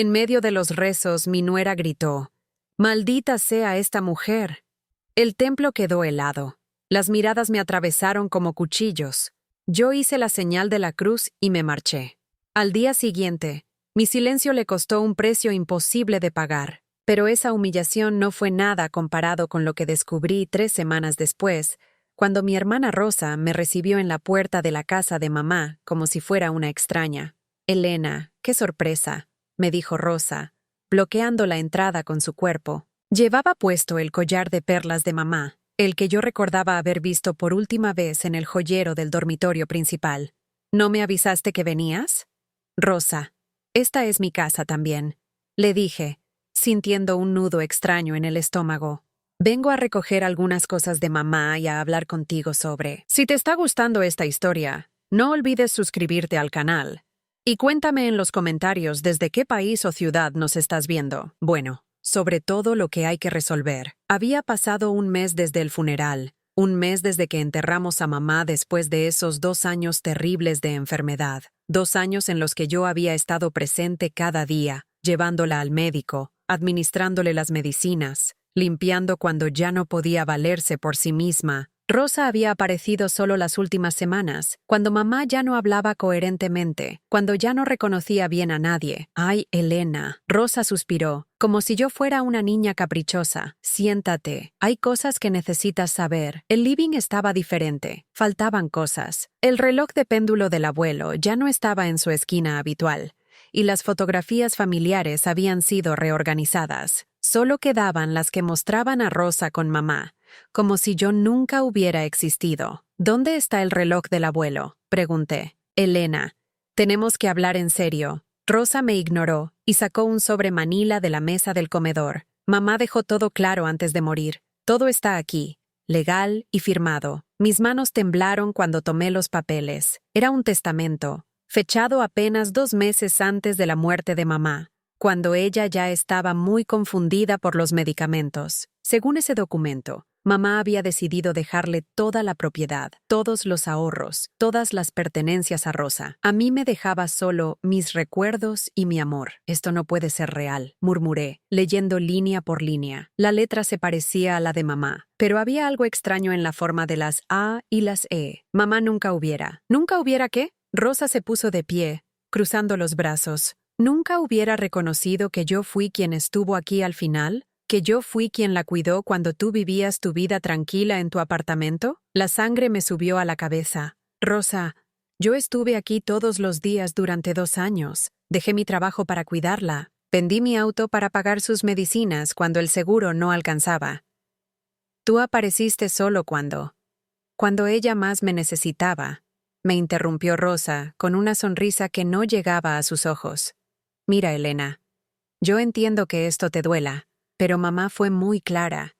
En medio de los rezos, mi nuera gritó: «¡Maldita sea esta mujer!». El templo quedó helado. Las miradas me atravesaron como cuchillos. Yo hice la señal de la cruz y me marché. Al día siguiente, mi silencio le costó un precio imposible de pagar, pero esa humillación no fue nada comparado con lo que descubrí 3 semanas después, cuando mi hermana Rosa me recibió en la puerta de la casa de mamá como si fuera una extraña. «Elena, qué sorpresa», me dijo Rosa, bloqueando la entrada con su cuerpo. Llevaba puesto el collar de perlas de mamá, el que yo recordaba haber visto por última vez en el joyero del dormitorio principal. «¿No me avisaste que venías?». «Rosa, esta es mi casa también», le dije, sintiendo un nudo extraño en el estómago. «Vengo a recoger algunas cosas de mamá y a hablar contigo sobre». Si te está gustando esta historia, no olvides suscribirte al canal. Y cuéntame en los comentarios desde qué país o ciudad nos estás viendo. Bueno, sobre todo lo que hay que resolver. Había pasado un mes desde el funeral, un mes desde que enterramos a mamá después de esos 2 años terribles de enfermedad. 2 años en los que yo había estado presente cada día, llevándola al médico, administrándole las medicinas, limpiando cuando ya no podía valerse por sí misma. Rosa había aparecido solo las últimas semanas, cuando mamá ya no hablaba coherentemente, cuando ya no reconocía bien a nadie. «Ay, Elena», Rosa suspiró, como si yo fuera una niña caprichosa. «Siéntate, hay cosas que necesitas saber». El living estaba diferente, faltaban cosas. El reloj de péndulo del abuelo ya no estaba en su esquina habitual, y las fotografías familiares habían sido reorganizadas. Solo quedaban las que mostraban a Rosa con mamá, como si yo nunca hubiera existido. «¿Dónde está el reloj del abuelo?», pregunté. «Elena, tenemos que hablar en serio». Rosa me ignoró y sacó un sobre manila de la mesa del comedor. «Mamá dejó todo claro antes de morir. Todo está aquí, legal y firmado». Mis manos temblaron cuando tomé los papeles. Era un testamento, fechado apenas 2 meses antes de la muerte de mamá, cuando ella ya estaba muy confundida por los medicamentos. Según ese documento, mamá había decidido dejarle toda la propiedad, todos los ahorros, todas las pertenencias a Rosa. A mí me dejaba solo mis recuerdos y mi amor. «Esto no puede ser real», murmuré, leyendo línea por línea. La letra se parecía a la de mamá, pero había algo extraño en la forma de las A y las E. «Mamá nunca hubiera». ¿Nunca hubiera qué? Rosa se puso de pie, cruzando los brazos. «¿Nunca hubiera reconocido que yo fui quien estuvo aquí al final? ¿Que yo fui quien la cuidó cuando tú vivías tu vida tranquila en tu apartamento?» La sangre me subió a la cabeza. «Rosa, yo estuve aquí todos los días durante 2 años. Dejé mi trabajo para cuidarla. Vendí mi auto para pagar sus medicinas cuando el seguro no alcanzaba. Tú apareciste solo cuando ella más me necesitaba», me interrumpió Rosa con una sonrisa que no llegaba a sus ojos. «Mira, Elena, yo entiendo que esto te duela, pero mamá fue muy clara.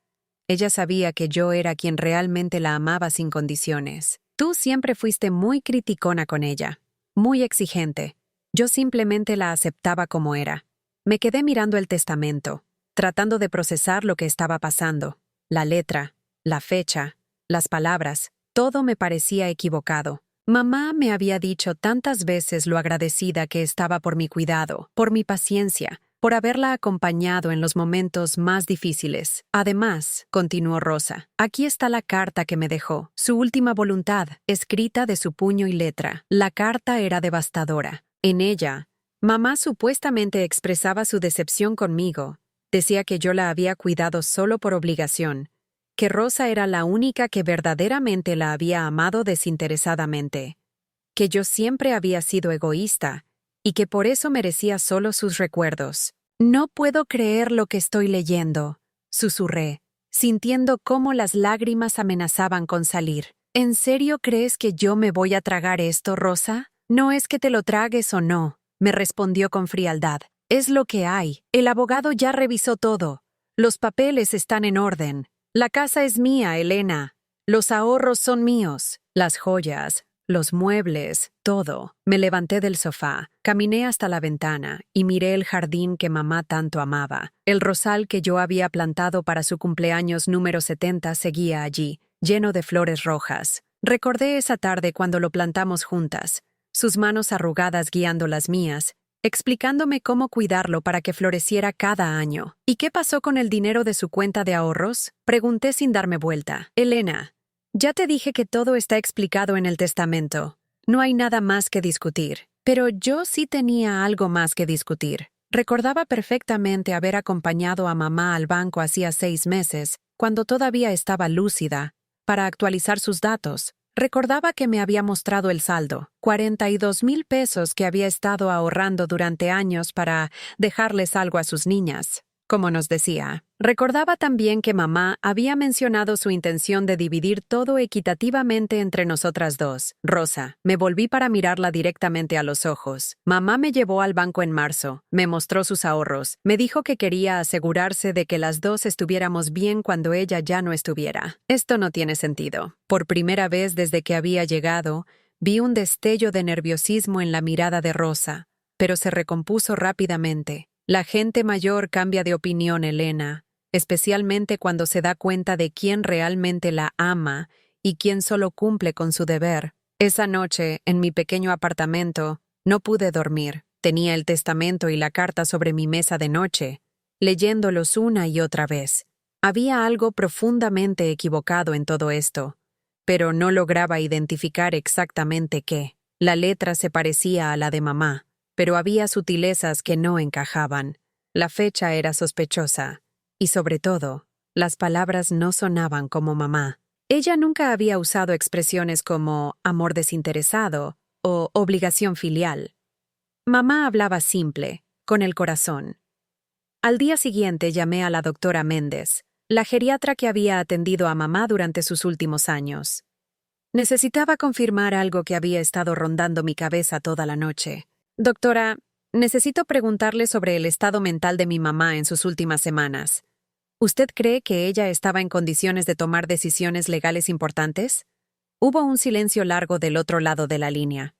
Ella sabía que yo era quien realmente la amaba sin condiciones. Tú siempre fuiste muy criticona con ella, muy exigente. Yo simplemente la aceptaba como era». Me quedé mirando el testamento, tratando de procesar lo que estaba pasando. La letra, la fecha, las palabras, todo me parecía equivocado. Mamá me había dicho tantas veces lo agradecida que estaba por mi cuidado, por mi paciencia, por haberla acompañado en los momentos más difíciles. «Además», continuó Rosa, «aquí está la carta que me dejó, su última voluntad, escrita de su puño y letra». La carta era devastadora. En ella, mamá supuestamente expresaba su decepción conmigo. Decía que yo la había cuidado solo por obligación, que Rosa era la única que verdaderamente la había amado desinteresadamente, que yo siempre había sido egoísta y que por eso merecía solo sus recuerdos. «No puedo creer lo que estoy leyendo», susurré, sintiendo cómo las lágrimas amenazaban con salir. «¿En serio crees que yo me voy a tragar esto, Rosa?» «No es que te lo tragues o no», me respondió con frialdad. «Es lo que hay. El abogado ya revisó todo. Los papeles están en orden. La casa es mía, Elena. Los ahorros son míos. Las joyas, los muebles, todo». Me levanté del sofá, caminé hasta la ventana y miré el jardín que mamá tanto amaba. El rosal que yo había plantado para su cumpleaños número 70 seguía allí, lleno de flores rojas. Recordé esa tarde cuando lo plantamos juntas, sus manos arrugadas guiando las mías, explicándome cómo cuidarlo para que floreciera cada año. ¿Y qué pasó con el dinero de su cuenta de ahorros? Pregunté sin darme vuelta. Elena, ya te dije que todo está explicado en el testamento. No hay nada más que discutir. Pero yo sí tenía algo más que discutir. Recordaba perfectamente haber acompañado a mamá al banco hacía 6 meses, cuando todavía estaba lúcida, para actualizar sus datos. Recordaba que me había mostrado el saldo, 42,000 pesos que había estado ahorrando durante años para dejarles algo a sus niñas, como nos decía. Recordaba también que mamá había mencionado su intención de dividir todo equitativamente entre nosotras dos. Rosa, me volví para mirarla directamente a los ojos. Mamá me llevó al banco en marzo, me mostró sus ahorros, me dijo que quería asegurarse de que las dos estuviéramos bien cuando ella ya no estuviera. Esto no tiene sentido. Por primera vez desde que había llegado, vi un destello de nerviosismo en la mirada de Rosa, pero se recompuso rápidamente. La gente mayor cambia de opinión, Elena, especialmente cuando se da cuenta de quién realmente la ama y quién solo cumple con su deber. Esa noche, en mi pequeño apartamento, no pude dormir. Tenía el testamento y la carta sobre mi mesa de noche, leyéndolos una y otra vez. Había algo profundamente equivocado en todo esto, pero no lograba identificar exactamente qué. La letra se parecía a la de mamá, pero había sutilezas que no encajaban. La fecha era sospechosa. Y sobre todo, las palabras no sonaban como mamá. Ella nunca había usado expresiones como amor desinteresado o obligación filial. Mamá hablaba simple, con el corazón. Al día siguiente llamé a la doctora Méndez, la geriatra que había atendido a mamá durante sus últimos años. Necesitaba confirmar algo que había estado rondando mi cabeza toda la noche. Doctora, necesito preguntarle sobre el estado mental de mi mamá en sus últimas semanas. ¿Usted cree que ella estaba en condiciones de tomar decisiones legales importantes? Hubo un silencio largo del otro lado de la línea.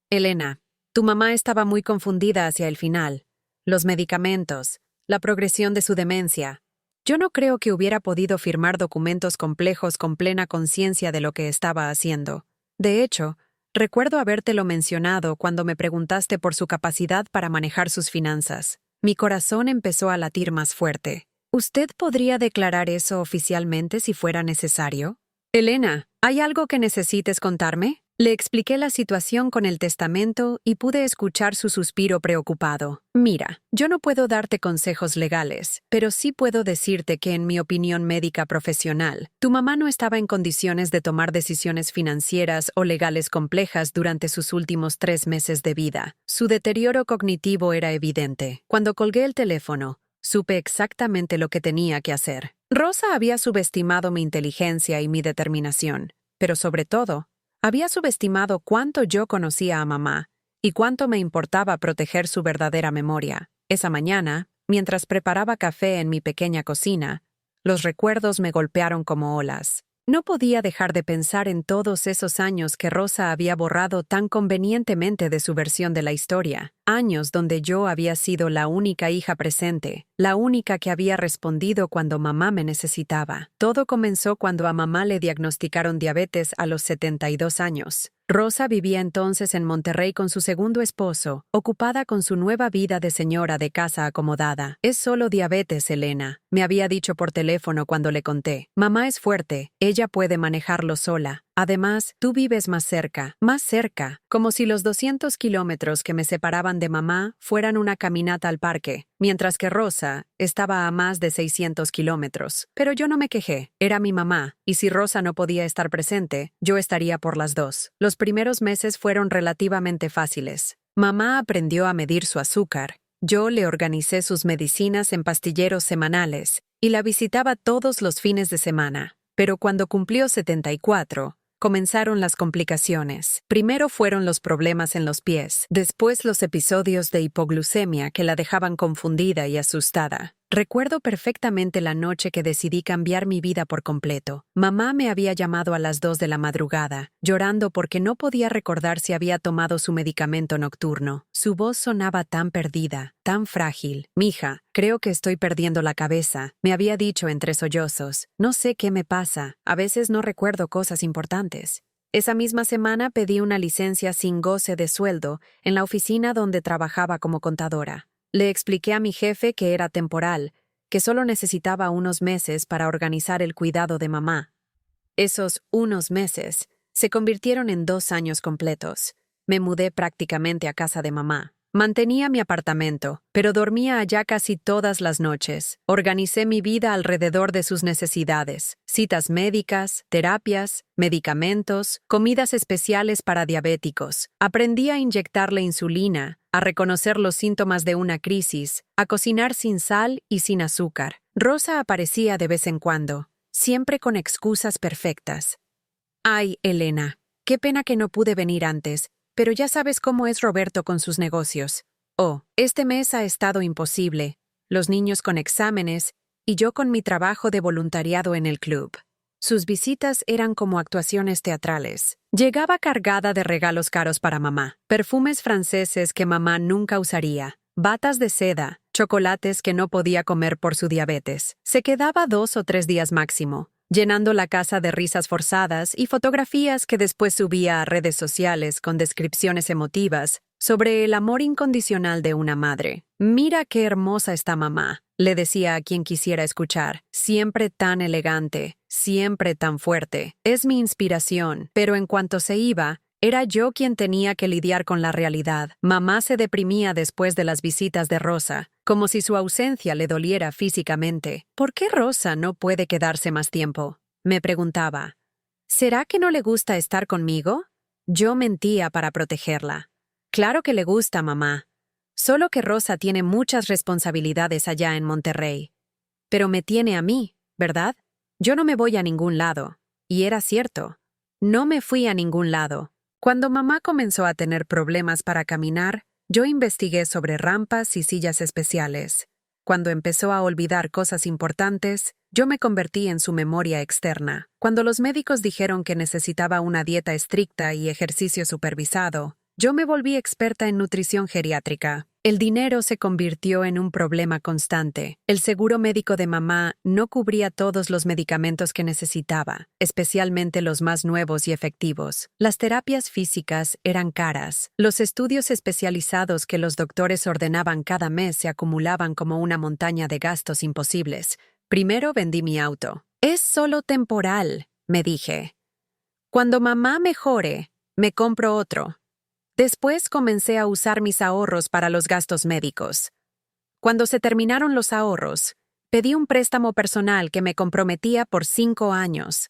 Elena, tu mamá estaba muy confundida hacia el final. Los medicamentos, la progresión de su demencia. Yo no creo que hubiera podido firmar documentos complejos con plena conciencia de lo que estaba haciendo. De hecho, recuerdo habértelo mencionado cuando me preguntaste por su capacidad para manejar sus finanzas. Mi corazón empezó a latir más fuerte. ¿Usted podría declarar eso oficialmente si fuera necesario? Elena, ¿hay algo que necesites contarme? Le expliqué la situación con el testamento y pude escuchar su suspiro preocupado. Mira, yo no puedo darte consejos legales, pero sí puedo decirte que en mi opinión médica profesional, tu mamá no estaba en condiciones de tomar decisiones financieras o legales complejas durante sus últimos 3 meses de vida. Su deterioro cognitivo era evidente. Cuando colgué el teléfono, supe exactamente lo que tenía que hacer. Rosa había subestimado mi inteligencia y mi determinación, pero sobre todo, había subestimado cuánto yo conocía a mamá y cuánto me importaba proteger su verdadera memoria. Esa mañana, mientras preparaba café en mi pequeña cocina, los recuerdos me golpearon como olas. No podía dejar de pensar en todos esos años que Rosa había borrado tan convenientemente de su versión de la historia. Años donde yo había sido la única hija presente, la única que había respondido cuando mamá me necesitaba. Todo comenzó cuando a mamá le diagnosticaron diabetes a los 72 años. Rosa vivía entonces en Monterrey con su segundo esposo, ocupada con su nueva vida de señora de casa acomodada. Es solo diabetes, Elena, me había dicho por teléfono cuando le conté. Mamá es fuerte, ella puede manejarlo sola. Además, tú vives más cerca, como si los 200 kilómetros que me separaban de mamá fueran una caminata al parque, mientras que Rosa estaba a más de 600 kilómetros. Pero yo no me quejé, era mi mamá, y si Rosa no podía estar presente, yo estaría por las dos. Los primeros meses fueron relativamente fáciles. Mamá aprendió a medir su azúcar, yo le organicé sus medicinas en pastilleros semanales, y la visitaba todos los fines de semana. Pero cuando cumplió 74, comenzaron las complicaciones. Primero fueron los problemas en los pies, después los episodios de hipoglucemia que la dejaban confundida y asustada. Recuerdo perfectamente la noche que decidí cambiar mi vida por completo. Mamá me había llamado a las 2 de la madrugada, llorando porque no podía recordar si había tomado su medicamento nocturno. Su voz sonaba tan perdida, tan frágil. «Mija, creo que estoy perdiendo la cabeza», me había dicho entre sollozos. «No sé qué me pasa, a veces no recuerdo cosas importantes». Esa misma semana pedí una licencia sin goce de sueldo en la oficina donde trabajaba como contadora. Le expliqué a mi jefe que era temporal, que solo necesitaba unos meses para organizar el cuidado de mamá. Esos unos meses se convirtieron en 2 años completos. Me mudé prácticamente a casa de mamá. Mantenía mi apartamento, pero dormía allá casi todas las noches. Organicé mi vida alrededor de sus necesidades: citas médicas, terapias, medicamentos, comidas especiales para diabéticos. Aprendí a inyectarle insulina, a reconocer los síntomas de una crisis, a cocinar sin sal y sin azúcar. Rosa aparecía de vez en cuando, siempre con excusas perfectas. «Ay, Elena, qué pena que no pude venir antes, pero ya sabes cómo es Roberto con sus negocios. Oh, este mes ha estado imposible, los niños con exámenes y yo con mi trabajo de voluntariado en el club». Sus visitas eran como actuaciones teatrales. Llegaba cargada de regalos caros para mamá, perfumes franceses que mamá nunca usaría, batas de seda, chocolates que no podía comer por su diabetes. Se quedaba 2 o 3 días máximo, llenando la casa de risas forzadas y fotografías que después subía a redes sociales con descripciones emotivas sobre el amor incondicional de una madre. «Mira qué hermosa está mamá», le decía a quien quisiera escuchar. «Siempre tan elegante, siempre tan fuerte. Es mi inspiración». Pero en cuanto se iba, era yo quien tenía que lidiar con la realidad. Mamá se deprimía después de las visitas de Rosa, como si su ausencia le doliera físicamente. «¿Por qué Rosa no puede quedarse más tiempo?», me preguntaba. «¿Será que no le gusta estar conmigo?». Yo mentía para protegerla. «Claro que le gusta, mamá. Solo que Rosa tiene muchas responsabilidades allá en Monterrey. Pero me tiene a mí, ¿verdad? Yo no me voy a ningún lado». Y era cierto. No me fui a ningún lado. Cuando mamá comenzó a tener problemas para caminar, yo investigué sobre rampas y sillas especiales. Cuando empezó a olvidar cosas importantes, yo me convertí en su memoria externa. Cuando los médicos dijeron que necesitaba una dieta estricta y ejercicio supervisado, yo me volví experta en nutrición geriátrica. El dinero se convirtió en un problema constante. El seguro médico de mamá no cubría todos los medicamentos que necesitaba, especialmente los más nuevos y efectivos. Las terapias físicas eran caras. Los estudios especializados que los doctores ordenaban cada mes se acumulaban como una montaña de gastos imposibles. Primero vendí mi auto. «Es solo temporal», me dije. «Cuando mamá mejore, me compro otro». Después comencé a usar mis ahorros para los gastos médicos. Cuando se terminaron los ahorros, pedí un préstamo personal que me comprometía por 5 años.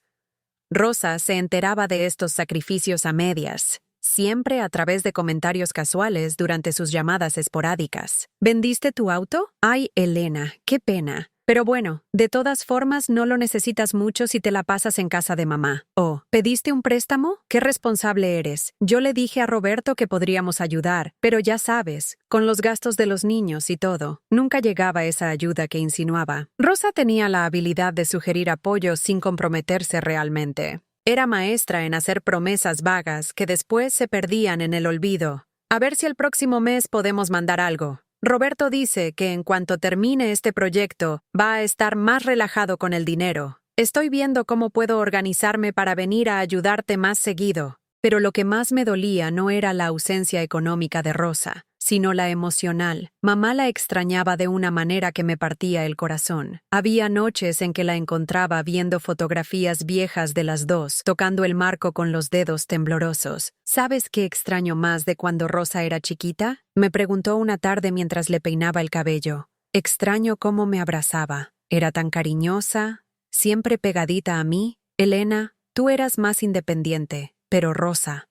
Rosa se enteraba de estos sacrificios a medias, siempre a través de comentarios casuales durante sus llamadas esporádicas. «¿Vendiste tu auto? Ay, Elena, qué pena. Pero bueno, de todas formas no lo necesitas mucho si te la pasas en casa de mamá». «Oh, ¿pediste un préstamo? Qué responsable eres. Yo le dije a Roberto que podríamos ayudar, pero ya sabes, con los gastos de los niños y todo». Nunca llegaba esa ayuda que insinuaba. Rosa tenía la habilidad de sugerir apoyo sin comprometerse realmente. Era maestra en hacer promesas vagas que después se perdían en el olvido. «A ver si el próximo mes podemos mandar algo. Roberto dice que en cuanto termine este proyecto, va a estar más relajado con el dinero. Estoy viendo cómo puedo organizarme para venir a ayudarte más seguido». Pero lo que más me dolía no era la ausencia económica de Rosa, sino la emocional. Mamá la extrañaba de una manera que me partía el corazón. Había noches en que la encontraba viendo fotografías viejas de las dos, tocando el marco con los dedos temblorosos. «¿Sabes qué extraño más de cuando Rosa era chiquita?», me preguntó una tarde mientras le peinaba el cabello. «Extraño cómo me abrazaba. Era tan cariñosa, siempre pegadita a mí. Elena, tú eras más independiente, pero Rosa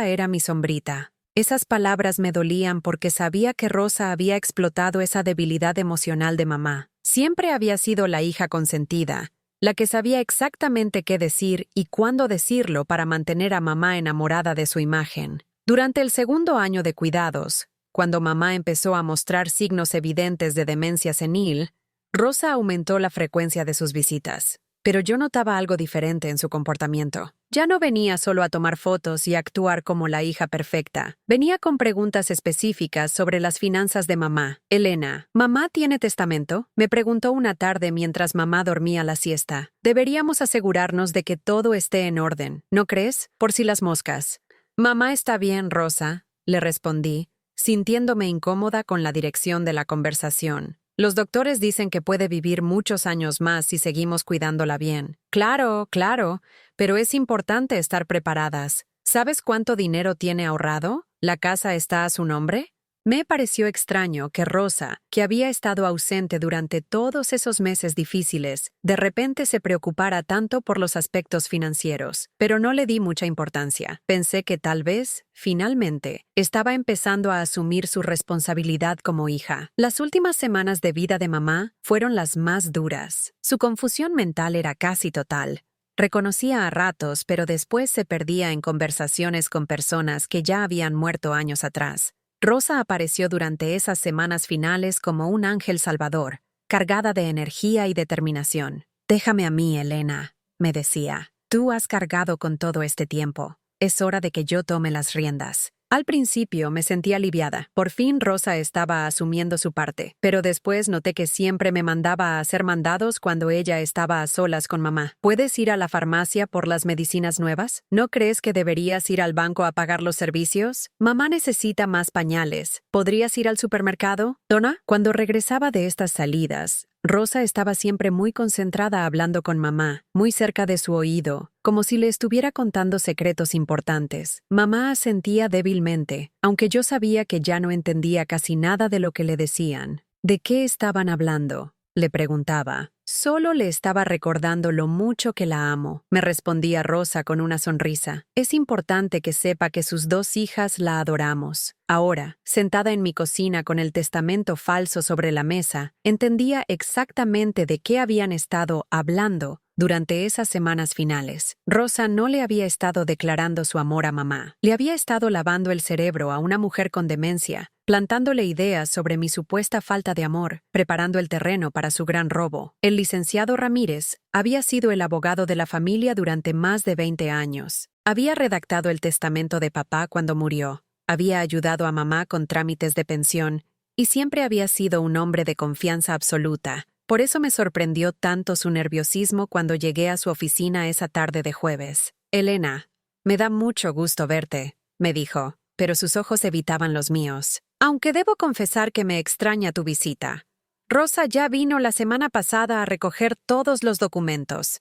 era mi sombrita». Esas palabras me dolían porque sabía que Rosa había explotado esa debilidad emocional de mamá. Siempre había sido la hija consentida, la que sabía exactamente qué decir y cuándo decirlo para mantener a mamá enamorada de su imagen. Durante el segundo año de cuidados, cuando mamá empezó a mostrar signos evidentes de demencia senil, Rosa aumentó la frecuencia de sus visitas. Pero yo notaba algo diferente en su comportamiento. Ya no venía solo a tomar fotos y actuar como la hija perfecta. Venía con preguntas específicas sobre las finanzas de mamá. Elena, ¿mamá tiene testamento? Me preguntó una tarde mientras mamá dormía la siesta. Deberíamos asegurarnos de que todo esté en orden, ¿no crees? Por si las moscas. Mamá está bien, Rosa, le respondí, sintiéndome incómoda con la dirección de la conversación. Los doctores dicen que puede vivir muchos años más si seguimos cuidándola bien. Claro, claro, pero es importante estar preparadas. ¿Sabes cuánto dinero tiene ahorrado? ¿La casa está a su nombre? Me pareció extraño que Rosa, que había estado ausente durante todos esos meses difíciles, de repente se preocupara tanto por los aspectos financieros, pero no le di mucha importancia. Pensé que tal vez, finalmente, estaba empezando a asumir su responsabilidad como hija. Las últimas semanas de vida de mamá fueron las más duras. Su confusión mental era casi total. Reconocía a ratos, pero después se perdía en conversaciones con personas que ya habían muerto años atrás. Rosa apareció durante esas semanas finales como un ángel salvador, cargada de energía y determinación. «Déjame a mí, Elena», me decía. «Tú has cargado con todo este tiempo. Es hora de que yo tome las riendas». Al principio me sentí aliviada. Por fin Rosa estaba asumiendo su parte, pero después noté que siempre me mandaba a hacer mandados cuando ella estaba a solas con mamá. ¿Puedes ir a la farmacia por las medicinas nuevas? ¿No crees que deberías ir al banco a pagar los servicios? Mamá necesita más pañales. ¿Podrías ir al supermercado? Donna, cuando regresaba de estas salidas, Rosa estaba siempre muy concentrada hablando con mamá, muy cerca de su oído, como si le estuviera contando secretos importantes. Mamá asentía débilmente, aunque yo sabía que ya no entendía casi nada de lo que le decían. ¿De qué estaban hablando?, le preguntaba. Solo le estaba recordando lo mucho que la amo, me respondía Rosa con una sonrisa. Es importante que sepa que sus 2 hijas la adoramos. Ahora, sentada en mi cocina con el testamento falso sobre la mesa, entendía exactamente de qué habían estado hablando durante esas semanas finales. Rosa no le había estado declarando su amor a mamá. Le había estado lavando el cerebro a una mujer con demencia, plantándole ideas sobre mi supuesta falta de amor, preparando el terreno para su gran robo. El licenciado Ramírez había sido el abogado de la familia durante más de 20 años. Había redactado el testamento de papá cuando murió, había ayudado a mamá con trámites de pensión y siempre había sido un hombre de confianza absoluta. Por eso me sorprendió tanto su nerviosismo cuando llegué a su oficina esa tarde de jueves. «Elena, me da mucho gusto verte», me dijo, pero sus ojos evitaban los míos. «Aunque debo confesar que me extraña tu visita. Rosa ya vino la semana pasada a recoger todos los documentos».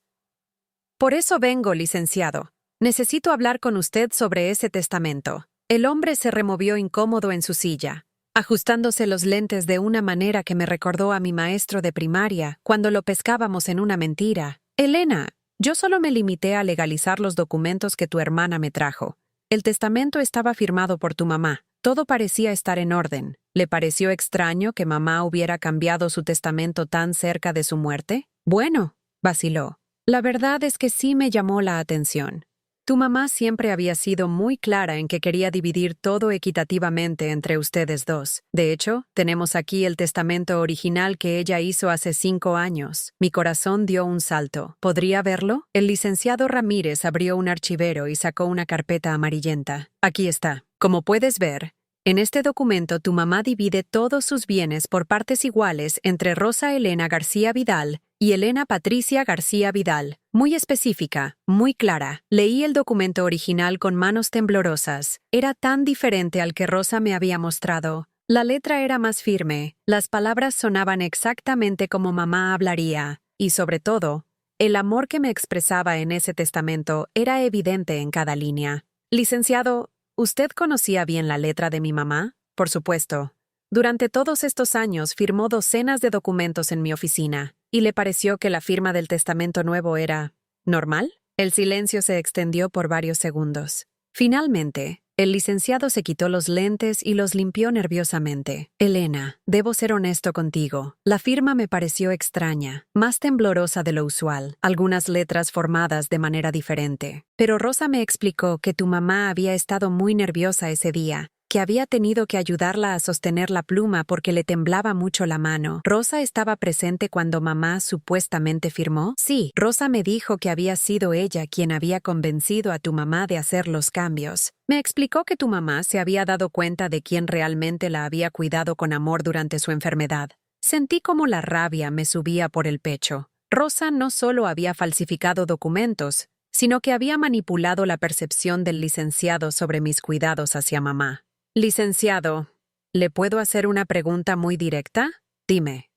«Por eso vengo, licenciado. Necesito hablar con usted sobre ese testamento». El hombre se removió incómodo en su silla, ajustándose los lentes de una manera que me recordó a mi maestro de primaria cuando lo pescábamos en una mentira. «Elena, yo solo me limité a legalizar los documentos que tu hermana me trajo. El testamento estaba firmado por tu mamá. Todo parecía estar en orden. ¿Le pareció extraño que mamá hubiera cambiado su testamento tan cerca de su muerte?» «Bueno», vaciló. «La verdad es que sí me llamó la atención. Tu mamá siempre había sido muy clara en que quería dividir todo equitativamente entre ustedes 2. De hecho, tenemos aquí el testamento original que ella hizo hace 5 años. Mi corazón dio un salto. ¿Podría verlo?» El licenciado Ramírez abrió un archivero y sacó una carpeta amarillenta. «Aquí está. Como puedes ver, en este documento tu mamá divide todos sus bienes por partes iguales entre Rosa Elena García Vidal y Elena Patricia García Vidal. Muy específica, muy clara. Leí el documento original con manos temblorosas. Era tan diferente al que Rosa me había mostrado. La letra era más firme, las palabras sonaban exactamente como mamá hablaría, y sobre todo, el amor que me expresaba en ese testamento era evidente en cada línea. Licenciado, ¿usted conocía bien la letra de mi mamá? Por supuesto. Durante todos estos años firmó docenas de documentos en mi oficina. ¿Y le pareció que la firma del testamento nuevo era normal? El silencio se extendió por varios segundos. Finalmente, el licenciado se quitó los lentes y los limpió nerviosamente. «Elena, debo ser honesto contigo. La firma me pareció extraña, más temblorosa de lo usual, algunas letras formadas de manera diferente. Pero Rosa me explicó que tu mamá había estado muy nerviosa ese día, que había tenido que ayudarla a sostener la pluma porque le temblaba mucho la mano. ¿Rosa estaba presente cuando mamá supuestamente firmó? Sí, Rosa me dijo que había sido ella quien había convencido a tu mamá de hacer los cambios. Me explicó que tu mamá se había dado cuenta de quién realmente la había cuidado con amor durante su enfermedad. Sentí como la rabia me subía por el pecho. Rosa no solo había falsificado documentos, sino que había manipulado la percepción del licenciado sobre mis cuidados hacia mamá. Licenciado, ¿le puedo hacer una pregunta muy directa? Dime.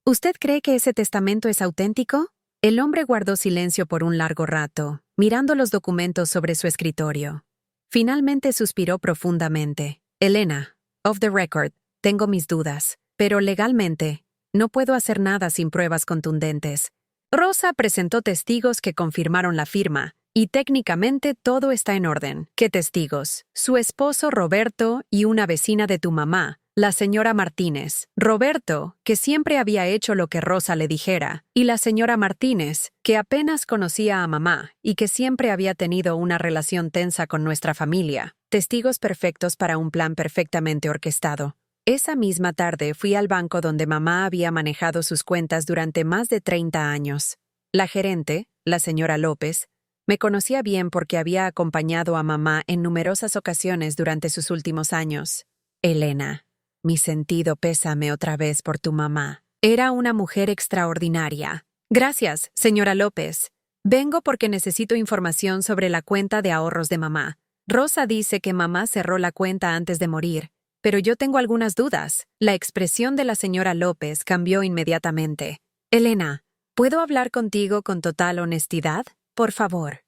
¿Usted cree que ese testamento es auténtico? El hombre guardó silencio por un largo rato, mirando los documentos sobre su escritorio. Finalmente suspiró profundamente. Elena, off the record, tengo mis dudas, pero legalmente, no puedo hacer nada sin pruebas contundentes. Rosa presentó testigos que confirmaron la firma, y técnicamente todo está en orden. ¿Qué testigos? Su esposo Roberto y una vecina de tu mamá, la señora Martínez. Roberto, que siempre había hecho lo que Rosa le dijera, y la señora Martínez, que apenas conocía a mamá y que siempre había tenido una relación tensa con nuestra familia. Testigos perfectos para un plan perfectamente orquestado. Esa misma tarde fui al banco donde mamá había manejado sus cuentas durante más de 30 años. La gerente, la señora López, me conocía bien porque había acompañado a mamá en numerosas ocasiones durante sus últimos años. Elena, mi sentido pésame otra vez por tu mamá. Era una mujer extraordinaria. Gracias, señora López. Vengo porque necesito información sobre la cuenta de ahorros de mamá. Rosa dice que mamá cerró la cuenta antes de morir, pero yo tengo algunas dudas. La expresión de la señora López cambió inmediatamente. Elena, ¿puedo hablar contigo con total honestidad? Por favor.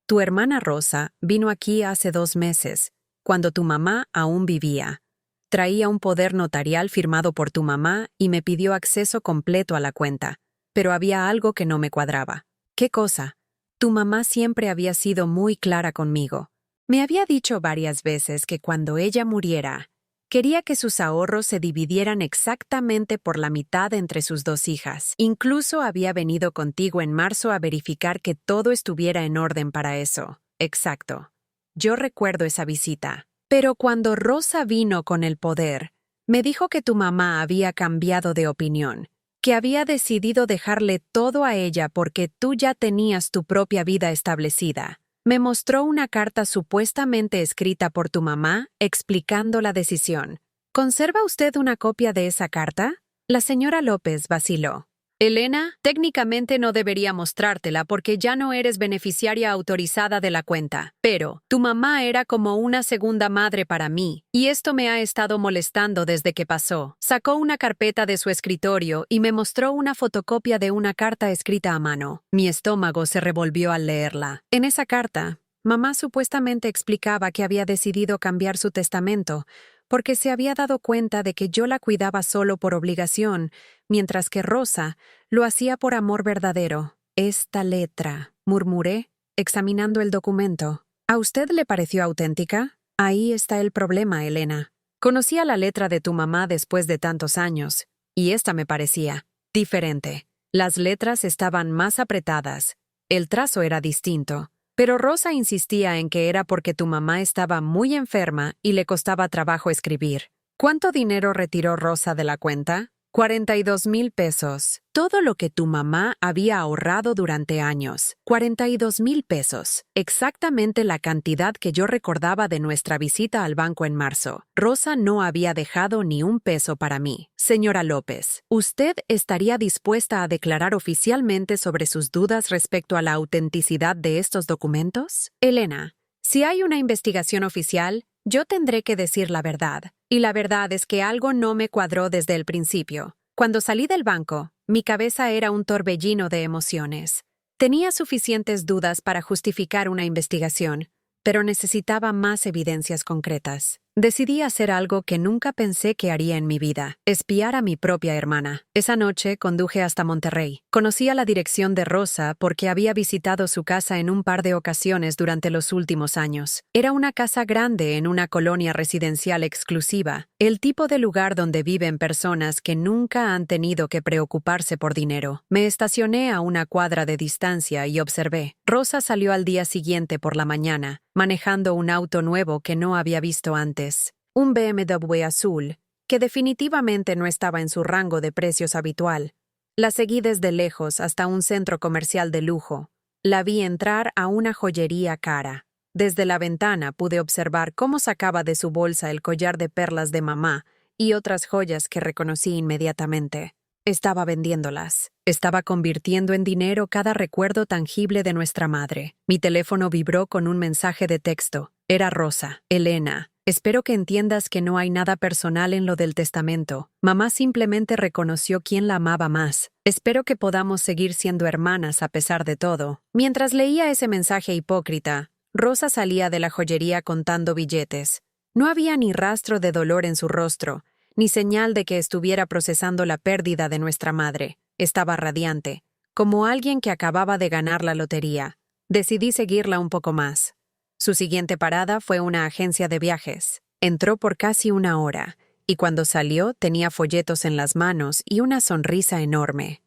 Tu hermana Rosa vino aquí hace 2 meses, cuando tu mamá aún vivía. Traía un poder notarial firmado por tu mamá y me pidió acceso completo a la cuenta, pero había algo que no me cuadraba. ¿Qué cosa? Tu mamá siempre había sido muy clara conmigo. Me había dicho varias veces que cuando ella muriera, quería que sus ahorros se dividieran exactamente por la mitad entre sus 2 hijas. Incluso había venido contigo en marzo a verificar que todo estuviera en orden para eso. Exacto. Yo recuerdo esa visita. Pero cuando Rosa vino con el poder, me dijo que tu mamá había cambiado de opinión, que había decidido dejarle todo a ella porque tú ya tenías tu propia vida establecida. Me mostró una carta supuestamente escrita por tu mamá explicando la decisión. ¿Conserva usted una copia de esa carta? La señora López vaciló. Elena, técnicamente no debería mostrártela porque ya no eres beneficiaria autorizada de la cuenta, pero tu mamá era como una segunda madre para mí, y esto me ha estado molestando desde que pasó. Sacó una carpeta de su escritorio y me mostró una fotocopia de una carta escrita a mano. Mi estómago se revolvió al leerla. En esa carta, mamá supuestamente explicaba que había decidido cambiar su testamento porque se había dado cuenta de que yo la cuidaba solo por obligación, mientras que Rosa lo hacía por amor verdadero. Esta letra, murmuré, examinando el documento. ¿A usted le pareció auténtica? Ahí está el problema, Elena. Conocía la letra de tu mamá después de tantos años, y esta me parecía diferente. Las letras estaban más apretadas, el trazo era distinto. Pero Rosa insistía en que era porque tu mamá estaba muy enferma y le costaba trabajo escribir. ¿Cuánto dinero retiró Rosa de la cuenta? 42,000 pesos. Todo lo que tu mamá había ahorrado durante años. 42,000 pesos. Exactamente la cantidad que yo recordaba de nuestra visita al banco en marzo. Rosa no había dejado ni un peso para mí. Señora López, ¿usted estaría dispuesta a declarar oficialmente sobre sus dudas respecto a la autenticidad de estos documentos? Elena, si hay una investigación oficial, yo tendré que decir la verdad. Y la verdad es que algo no me cuadró desde el principio. Cuando salí del banco, mi cabeza era un torbellino de emociones. Tenía suficientes dudas para justificar una investigación, pero necesitaba más evidencias concretas. Decidí hacer algo que nunca pensé que haría en mi vida, espiar a mi propia hermana. Esa noche conduje hasta Monterrey. Conocía la dirección de Rosa porque había visitado su casa en un par de ocasiones durante los últimos años. Era una casa grande en una colonia residencial exclusiva, el tipo de lugar donde viven personas que nunca han tenido que preocuparse por dinero. Me estacioné a una cuadra de distancia y observé. Rosa salió al día siguiente por la mañana, manejando un auto nuevo que no había visto antes. billetes, un BMW azul, que definitivamente no estaba en su rango de precios habitual. La seguí desde lejos hasta un centro comercial de lujo. La vi entrar a una joyería cara. Desde la ventana pude observar cómo sacaba de su bolsa el collar de perlas de mamá y otras joyas que reconocí inmediatamente. Estaba vendiéndolas. Estaba convirtiendo en dinero cada recuerdo tangible de nuestra madre. Mi teléfono vibró con un mensaje de texto. Era Rosa. Elena, espero que entiendas que no hay nada personal en lo del testamento. Mamá simplemente reconoció quién la amaba más. Espero que podamos seguir siendo hermanas a pesar de todo. Mientras leía ese mensaje hipócrita, Rosa salía de la joyería contando billetes. No había ni rastro de dolor en su rostro, ni señal de que estuviera procesando la pérdida de nuestra madre. Estaba radiante, como alguien que acababa de ganar la lotería. Decidí seguirla un poco más. Su siguiente parada fue una agencia de viajes. Entró por casi una hora, y cuando salió tenía folletos en las manos y una sonrisa enorme.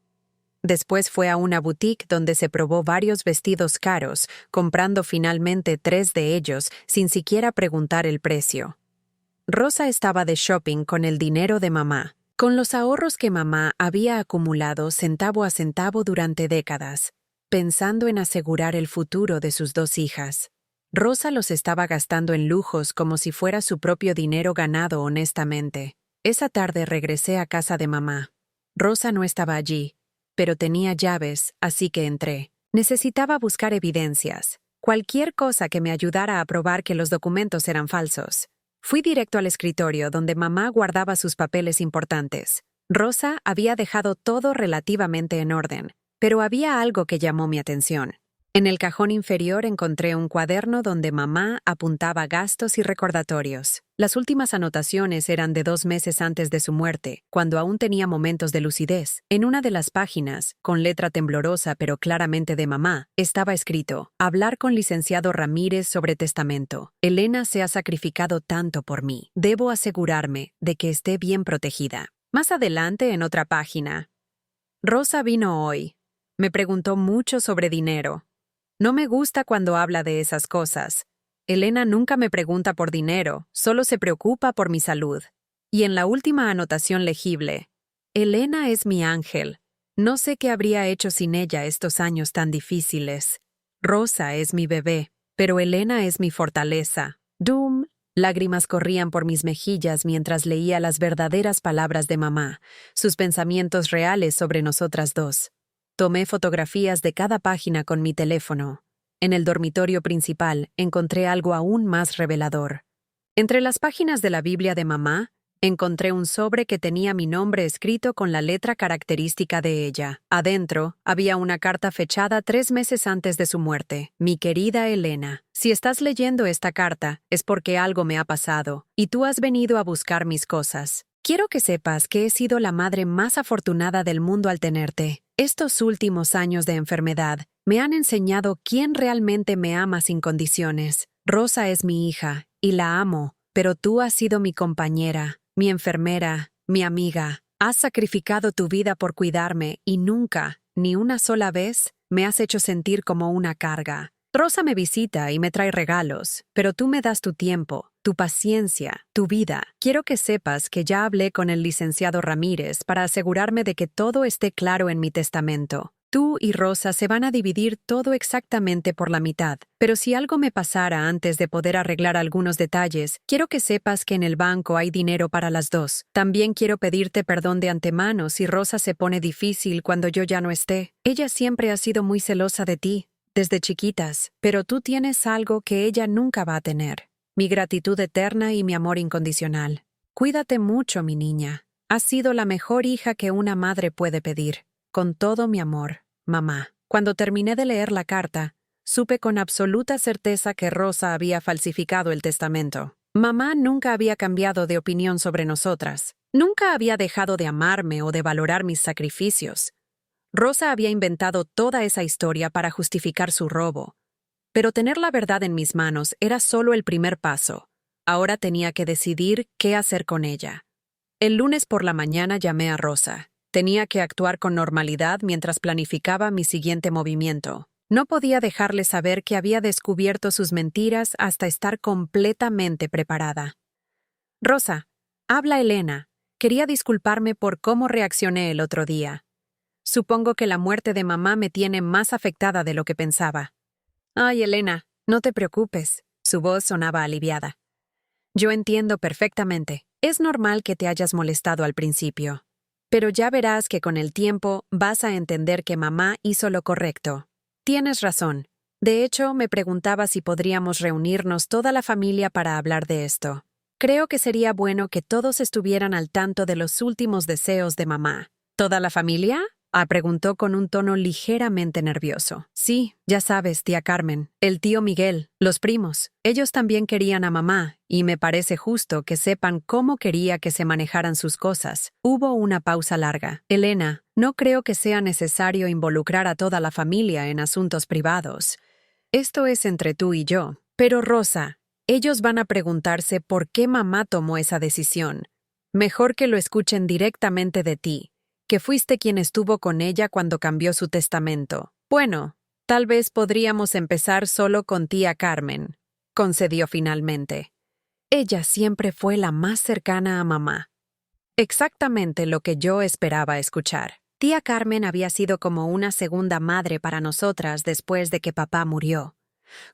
Después fue a una boutique donde se probó varios vestidos caros, comprando finalmente 3 de ellos sin siquiera preguntar el precio. Rosa estaba de shopping con el dinero de mamá, con los ahorros que mamá había acumulado centavo a centavo durante décadas, pensando en asegurar el futuro de sus 2 hijas. Rosa los estaba gastando en lujos como si fuera su propio dinero ganado honestamente. Esa tarde regresé a casa de mamá. Rosa no estaba allí, pero tenía llaves, así que entré. Necesitaba buscar evidencias, cualquier cosa que me ayudara a probar que los documentos eran falsos. Fui directo al escritorio donde mamá guardaba sus papeles importantes. Rosa había dejado todo relativamente en orden, pero había algo que llamó mi atención. En el cajón inferior encontré un cuaderno donde mamá apuntaba gastos y recordatorios. Las últimas anotaciones eran de 2 meses antes de su muerte, cuando aún tenía momentos de lucidez. En una de las páginas, con letra temblorosa pero claramente de mamá, estaba escrito: hablar con licenciado Ramírez sobre testamento. Elena se ha sacrificado tanto por mí. Debo asegurarme de que esté bien protegida. Más adelante, en otra página. Rosa vino hoy. Me preguntó mucho sobre dinero. No me gusta cuando habla de esas cosas. Elena nunca me pregunta por dinero, solo se preocupa por mi salud. Y en la última anotación legible, Elena es mi ángel. No sé qué habría hecho sin ella estos años tan difíciles. Rosa es mi bebé, pero Elena es mi fortaleza. Doom. Lágrimas corrían por mis mejillas mientras leía las verdaderas palabras de mamá, sus pensamientos reales sobre nosotras 2. Tomé fotografías de cada página con mi teléfono. En el dormitorio principal encontré algo aún más revelador. Entre las páginas de la Biblia de mamá, encontré un sobre que tenía mi nombre escrito con la letra característica de ella. Adentro había una carta fechada 3 meses antes de su muerte. Mi querida Elena, si estás leyendo esta carta es porque algo me ha pasado y tú has venido a buscar mis cosas. Quiero que sepas que he sido la madre más afortunada del mundo al tenerte. Estos últimos años de enfermedad me han enseñado quién realmente me ama sin condiciones. Rosa es mi hija, y la amo, pero tú has sido mi compañera, mi enfermera, mi amiga. Has sacrificado tu vida por cuidarme y nunca, ni una sola vez, me has hecho sentir como una carga. Rosa me visita y me trae regalos, pero tú me das tu tiempo, tu paciencia, tu vida. Quiero que sepas que ya hablé con el licenciado Ramírez para asegurarme de que todo esté claro en mi testamento. Tú y Rosa se van a dividir todo exactamente por la mitad, pero si algo me pasara antes de poder arreglar algunos detalles, quiero que sepas que en el banco hay dinero para las 2. También quiero pedirte perdón de antemano si Rosa se pone difícil cuando yo ya no esté. Ella siempre ha sido muy celosa de ti, desde chiquitas, pero tú tienes algo que ella nunca va a tener. Mi gratitud eterna y mi amor incondicional. Cuídate mucho, mi niña. Has sido la mejor hija que una madre puede pedir. Con todo mi amor, mamá. Cuando terminé de leer la carta, supe con absoluta certeza que Rosa había falsificado el testamento. Mamá nunca había cambiado de opinión sobre nosotras. Nunca había dejado de amarme o de valorar mis sacrificios. Rosa había inventado toda esa historia para justificar su robo. Pero tener la verdad en mis manos era solo el primer paso. Ahora tenía que decidir qué hacer con ella. El lunes por la mañana llamé a Rosa. Tenía que actuar con normalidad mientras planificaba mi siguiente movimiento. No podía dejarle saber que había descubierto sus mentiras hasta estar completamente preparada. Rosa, habla Elena. Quería disculparme por cómo reaccioné el otro día. Supongo que la muerte de mamá me tiene más afectada de lo que pensaba. Ay, Elena, no te preocupes. Su voz sonaba aliviada. Yo entiendo perfectamente. Es normal que te hayas molestado al principio. Pero ya verás que con el tiempo vas a entender que mamá hizo lo correcto. Tienes razón. De hecho, me preguntaba si podríamos reunirnos toda la familia para hablar de esto. Creo que sería bueno que todos estuvieran al tanto de los últimos deseos de mamá. ¿Toda la familia? Preguntó con un tono ligeramente nervioso. Sí, ya sabes, tía Carmen, el tío Miguel, los primos. Ellos también querían a mamá, y me parece justo que sepan cómo quería que se manejaran sus cosas. Hubo una pausa larga. Elena, no creo que sea necesario involucrar a toda la familia en asuntos privados. Esto es entre tú y yo. Pero Rosa, ellos van a preguntarse por qué mamá tomó esa decisión. Mejor que lo escuchen directamente de ti, que fuiste quien estuvo con ella cuando cambió su testamento. Bueno, tal vez podríamos empezar solo con tía Carmen, concedió finalmente. Ella siempre fue la más cercana a mamá. Exactamente lo que yo esperaba escuchar. Tía Carmen había sido como una segunda madre para nosotras después de que papá murió.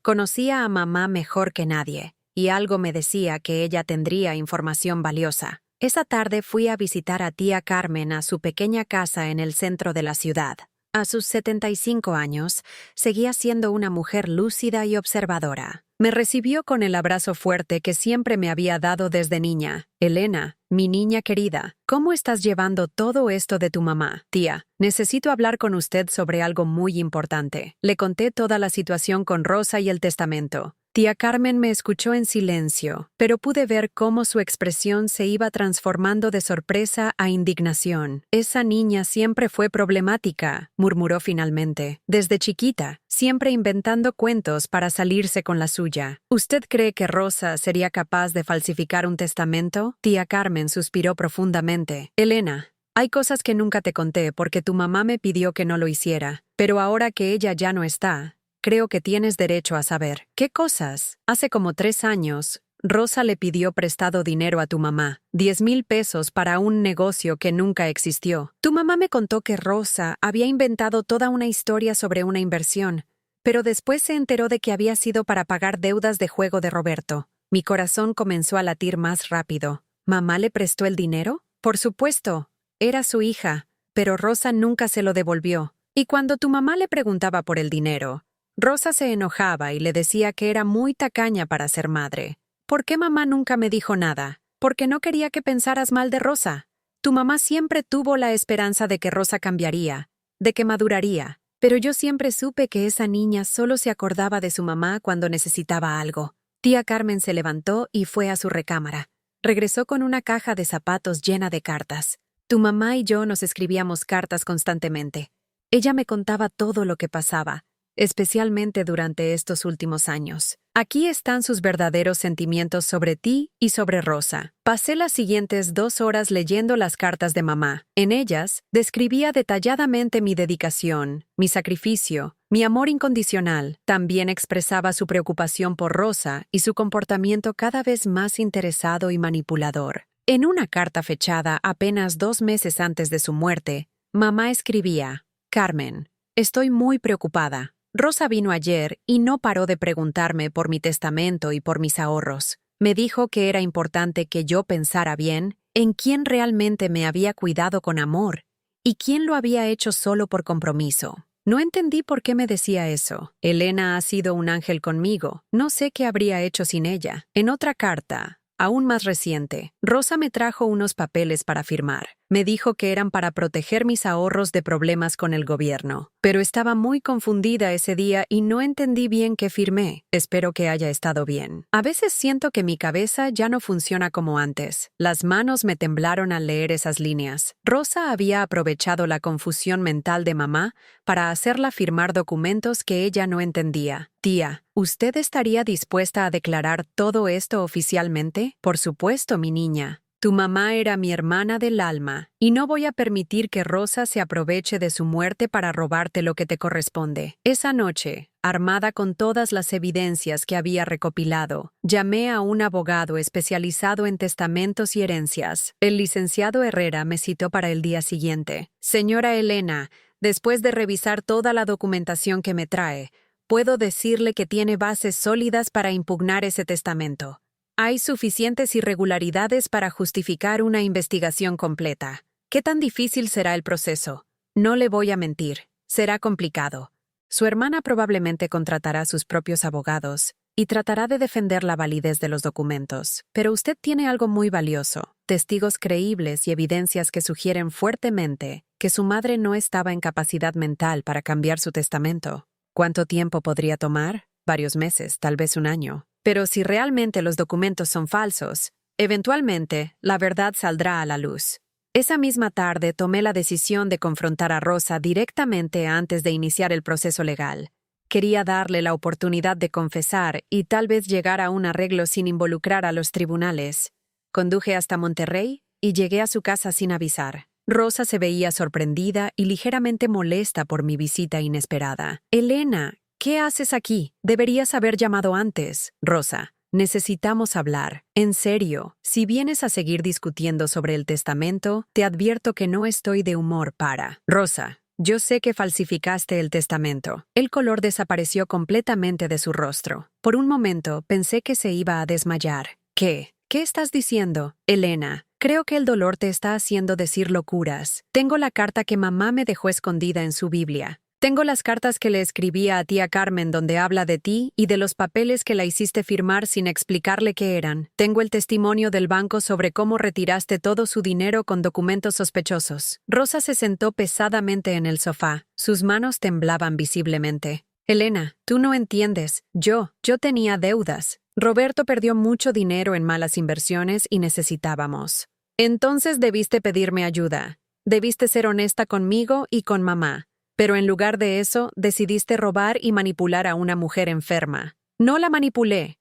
Conocía a mamá mejor que nadie, y algo me decía que ella tendría información valiosa. Esa tarde fui a visitar a tía Carmen a su pequeña casa en el centro de la ciudad. A sus 75 años, seguía siendo una mujer lúcida y observadora. Me recibió con el abrazo fuerte que siempre me había dado desde niña. Elena, mi niña querida, ¿cómo estás llevando todo esto de tu mamá? Tía, necesito hablar con usted sobre algo muy importante. Le conté toda la situación con Rosa y el testamento. Tía Carmen me escuchó en silencio, pero pude ver cómo su expresión se iba transformando de sorpresa a indignación. Esa niña siempre fue problemática, murmuró finalmente. Desde chiquita, siempre inventando cuentos para salirse con la suya. ¿Usted cree que Rosa sería capaz de falsificar un testamento? Tía Carmen suspiró profundamente. Elena, hay cosas que nunca te conté porque tu mamá me pidió que no lo hiciera, pero ahora que ella ya no está, creo que tienes derecho a saber. ¿Qué cosas? Hace como 3 años, Rosa le pidió prestado dinero a tu mamá, 10,000 pesos para un negocio que nunca existió. Tu mamá me contó que Rosa había inventado toda una historia sobre una inversión, pero después se enteró de que había sido para pagar deudas de juego de Roberto. Mi corazón comenzó a latir más rápido. ¿Mamá le prestó el dinero? Por supuesto, era su hija, pero Rosa nunca se lo devolvió. Y cuando tu mamá le preguntaba por el dinero, Rosa se enojaba y le decía que era muy tacaña para ser madre. ¿Por qué mamá nunca me dijo nada? Porque no quería que pensaras mal de Rosa. Tu mamá siempre tuvo la esperanza de que Rosa cambiaría, de que maduraría, pero yo siempre supe que esa niña solo se acordaba de su mamá cuando necesitaba algo. Tía Carmen se levantó y fue a su recámara. Regresó con una caja de zapatos llena de cartas. Tu mamá y yo nos escribíamos cartas constantemente. Ella me contaba todo lo que pasaba, especialmente durante estos últimos años. Aquí están sus verdaderos sentimientos sobre ti y sobre Rosa. Pasé las siguientes 2 horas leyendo las cartas de mamá. En ellas, describía detalladamente mi dedicación, mi sacrificio, mi amor incondicional. También expresaba su preocupación por Rosa y su comportamiento cada vez más interesado y manipulador. En una carta fechada apenas 2 meses antes de su muerte, mamá escribía: Carmen, estoy muy preocupada. Rosa vino ayer y no paró de preguntarme por mi testamento y por mis ahorros. Me dijo que era importante que yo pensara bien en quién realmente me había cuidado con amor y quién lo había hecho solo por compromiso. No entendí por qué me decía eso. Elena ha sido un ángel conmigo. No sé qué habría hecho sin ella. En otra carta, aún más reciente, Rosa me trajo unos papeles para firmar. Me dijo que eran para proteger mis ahorros de problemas con el gobierno. Pero estaba muy confundida ese día y no entendí bien qué firmé. Espero que haya estado bien. A veces siento que mi cabeza ya no funciona como antes. Las manos me temblaron al leer esas líneas. Rosa había aprovechado la confusión mental de mamá para hacerla firmar documentos que ella no entendía. Tía, ¿usted estaría dispuesta a declarar todo esto oficialmente? Por supuesto, mi niña. Tu mamá era mi hermana del alma, y no voy a permitir que Rosa se aproveche de su muerte para robarte lo que te corresponde. Esa noche, armada con todas las evidencias que había recopilado. Llamé a un abogado especializado en testamentos y herencias. El licenciado Herrera me citó para el día siguiente. Señora Elena, después de revisar toda la documentación que me trae, puedo decirle que tiene bases sólidas para impugnar ese testamento. Hay suficientes irregularidades para justificar una investigación completa. ¿Qué tan difícil será el proceso? No le voy a mentir, será complicado. Su hermana probablemente contratará sus propios abogados y tratará de defender la validez de los documentos. Pero usted tiene algo muy valioso, testigos creíbles y evidencias que sugieren fuertemente que su madre no estaba en capacidad mental para cambiar su testamento. ¿Cuánto tiempo podría tomar? Varios meses, tal vez un año. Pero si realmente los documentos son falsos, eventualmente la verdad saldrá a la luz. Esa misma tarde tomé la decisión de confrontar a Rosa directamente antes de iniciar el proceso legal. Quería darle la oportunidad de confesar y tal vez llegar a un arreglo sin involucrar a los tribunales. Conduje hasta Monterrey y llegué a su casa sin avisar. Rosa se veía sorprendida y ligeramente molesta por mi visita inesperada. «Elena, ¿qué haces aquí? Deberías haber llamado antes». «Rosa, necesitamos hablar. En serio, si vienes a seguir discutiendo sobre el testamento, te advierto que no estoy de humor para». «Rosa, yo sé que falsificaste el testamento». El color desapareció completamente de su rostro. Por un momento pensé que se iba a desmayar. ¿Qué? ¿Qué estás diciendo, Elena? Creo que el dolor te está haciendo decir locuras. Tengo la carta que mamá me dejó escondida en su Biblia. Tengo las cartas que le escribía a tía Carmen donde habla de ti y de los papeles que la hiciste firmar sin explicarle qué eran. Tengo el testimonio del banco sobre cómo retiraste todo su dinero con documentos sospechosos. Rosa se sentó pesadamente en el sofá. Sus manos temblaban visiblemente. Elena, tú no entiendes. Yo tenía deudas. Roberto perdió mucho dinero en malas inversiones y necesitábamos. Entonces debiste pedirme ayuda. Debiste ser honesta conmigo y con mamá. Pero en lugar de eso, decidiste robar y manipular a una mujer enferma. «No la manipulé»,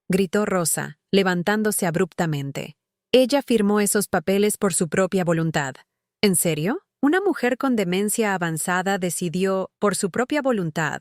gritó Rosa, levantándose abruptamente. Ella firmó esos papeles por su propia voluntad. ¿En serio? Una mujer con demencia avanzada decidió, por su propia voluntad,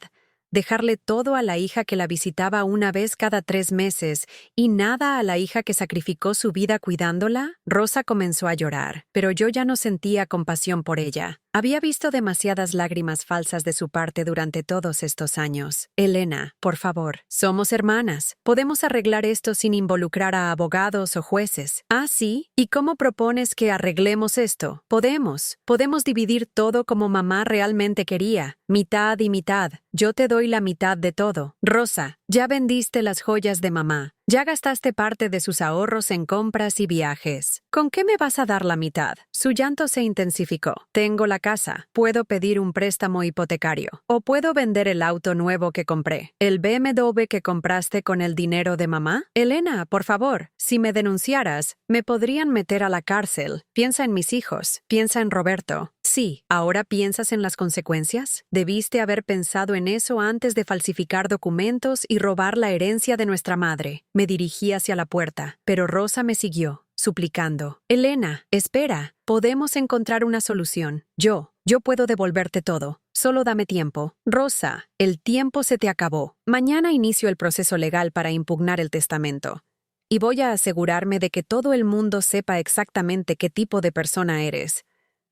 dejarle todo a la hija que la visitaba una vez cada 3 meses y nada a la hija que sacrificó su vida cuidándola. Rosa comenzó a llorar, pero yo ya no sentía compasión por ella. Había visto demasiadas lágrimas falsas de su parte durante todos estos años. Elena, por favor, somos hermanas. Podemos arreglar esto sin involucrar a abogados o jueces. ¿Ah, sí? ¿Y cómo propones que arreglemos esto? Podemos dividir todo como mamá realmente quería. Mitad y mitad. Yo te doy la mitad de todo. Rosa, ya vendiste las joyas de mamá. Ya gastaste parte de sus ahorros en compras y viajes. ¿Con qué me vas a dar la mitad? Su llanto se intensificó. Tengo la casa. Puedo pedir un préstamo hipotecario. O puedo vender el auto nuevo que compré. ¿El BMW que compraste con el dinero de mamá? Elena, por favor, si me denunciaras, me podrían meter a la cárcel. Piensa en mis hijos. Piensa en Roberto. Sí, ¿ahora piensas en las consecuencias? Debiste haber pensado en eso antes de falsificar documentos y robar la herencia de nuestra madre. Me dirigí hacia la puerta, pero Rosa me siguió, suplicando. Elena, espera, podemos encontrar una solución. Yo puedo devolverte todo. Solo dame tiempo. Rosa, el tiempo se te acabó. Mañana inicio el proceso legal para impugnar el testamento. Y voy a asegurarme de que todo el mundo sepa exactamente qué tipo de persona eres.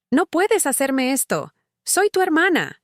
No puedes hacerme esto. Soy tu hermana.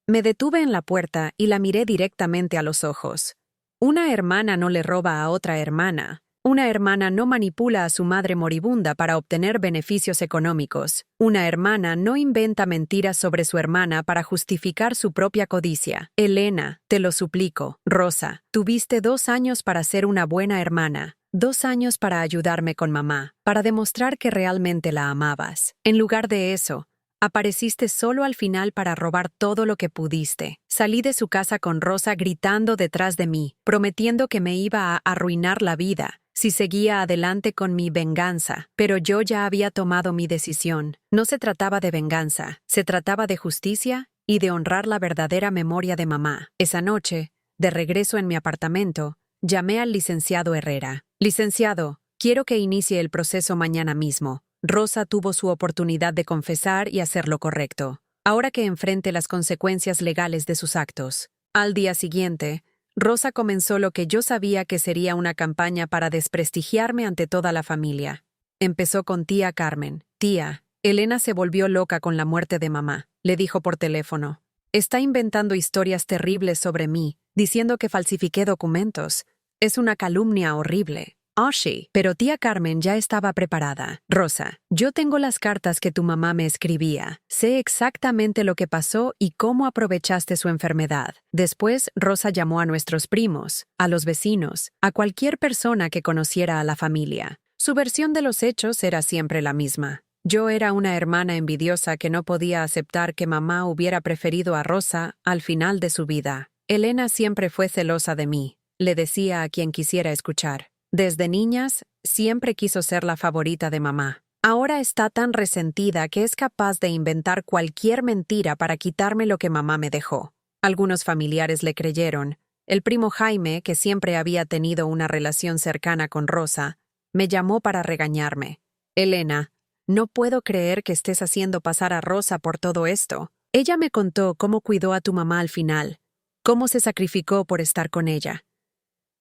Me detuve en la puerta y la miré directamente a los ojos. Una hermana no le roba a otra hermana. Una hermana no manipula a su madre moribunda para obtener beneficios económicos. Una hermana no inventa mentiras sobre su hermana para justificar su propia codicia. Elena, te lo suplico. Rosa, tuviste 2 años para ser una buena hermana. 2 años para ayudarme con mamá, para demostrar que realmente la amabas. En lugar de eso, apareciste solo al final para robar todo lo que pudiste. Salí de su casa con Rosa gritando detrás de mí, prometiendo que me iba a arruinar la vida si seguía adelante con mi venganza. Pero yo ya había tomado mi decisión. No se trataba de venganza, se trataba de justicia y de honrar la verdadera memoria de mamá. Esa noche, de regreso en mi apartamento, llamé al licenciado Herrera. Licenciado, quiero que inicie el proceso mañana mismo. Rosa tuvo su oportunidad de confesar y hacer lo correcto. Ahora que enfrente las consecuencias legales de sus actos, Al día siguiente, Rosa comenzó lo que yo sabía que sería una campaña para desprestigiarme ante toda la familia. Empezó con tía Carmen. Tía, Elena se volvió loca con la muerte de mamá, le dijo por teléfono. Está inventando historias terribles sobre mí, diciendo que falsifiqué documentos. Es una calumnia horrible. Oh, sí, pero tía Carmen ya estaba preparada. Rosa, yo tengo las cartas que tu mamá me escribía. Sé exactamente lo que pasó y cómo aprovechaste su enfermedad. Después, Rosa llamó a nuestros primos, a los vecinos, a cualquier persona que conociera a la familia. Su versión de los hechos era siempre la misma. Yo era una hermana envidiosa que no podía aceptar que mamá hubiera preferido a Rosa al final de su vida. Elena siempre fue celosa de mí, le decía a quien quisiera escuchar. Desde niñas, siempre quiso ser la favorita de mamá. Ahora está tan resentida que es capaz de inventar cualquier mentira para quitarme lo que mamá me dejó. Algunos familiares le creyeron. El primo Jaime, que siempre había tenido una relación cercana con Rosa, me llamó para regañarme. Elena, no puedo creer que estés haciendo pasar a Rosa por todo esto. Ella me contó cómo cuidó a tu mamá al final, cómo se sacrificó por estar con ella.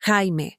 Jaime,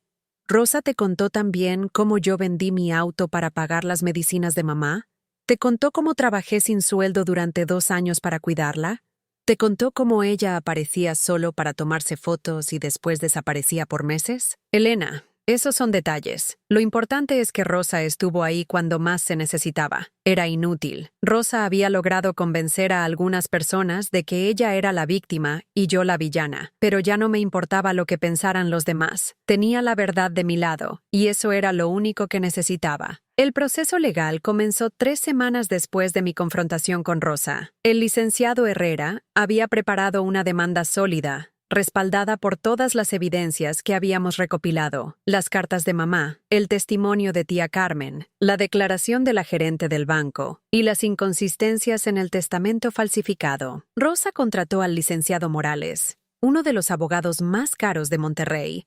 ¿Rosa te contó también cómo yo vendí mi auto para pagar las medicinas de mamá? ¿Te contó cómo trabajé sin sueldo durante 2 años para cuidarla? ¿Te contó cómo ella aparecía solo para tomarse fotos y después desaparecía por meses? Elena, esos son detalles. Lo importante es que Rosa estuvo ahí cuando más se necesitaba. Era inútil. Rosa había logrado convencer a algunas personas de que ella era la víctima y yo la villana, pero ya no me importaba lo que pensaran los demás. Tenía la verdad de mi lado, y eso era lo único que necesitaba. El proceso legal comenzó 3 semanas después de mi confrontación con Rosa. El licenciado Herrera había preparado una demanda sólida, respaldada por todas las evidencias que habíamos recopilado, las cartas de mamá, el testimonio de tía Carmen, la declaración de la gerente del banco y las inconsistencias en el testamento falsificado. Rosa contrató al licenciado Morales, uno de los abogados más caros de Monterrey.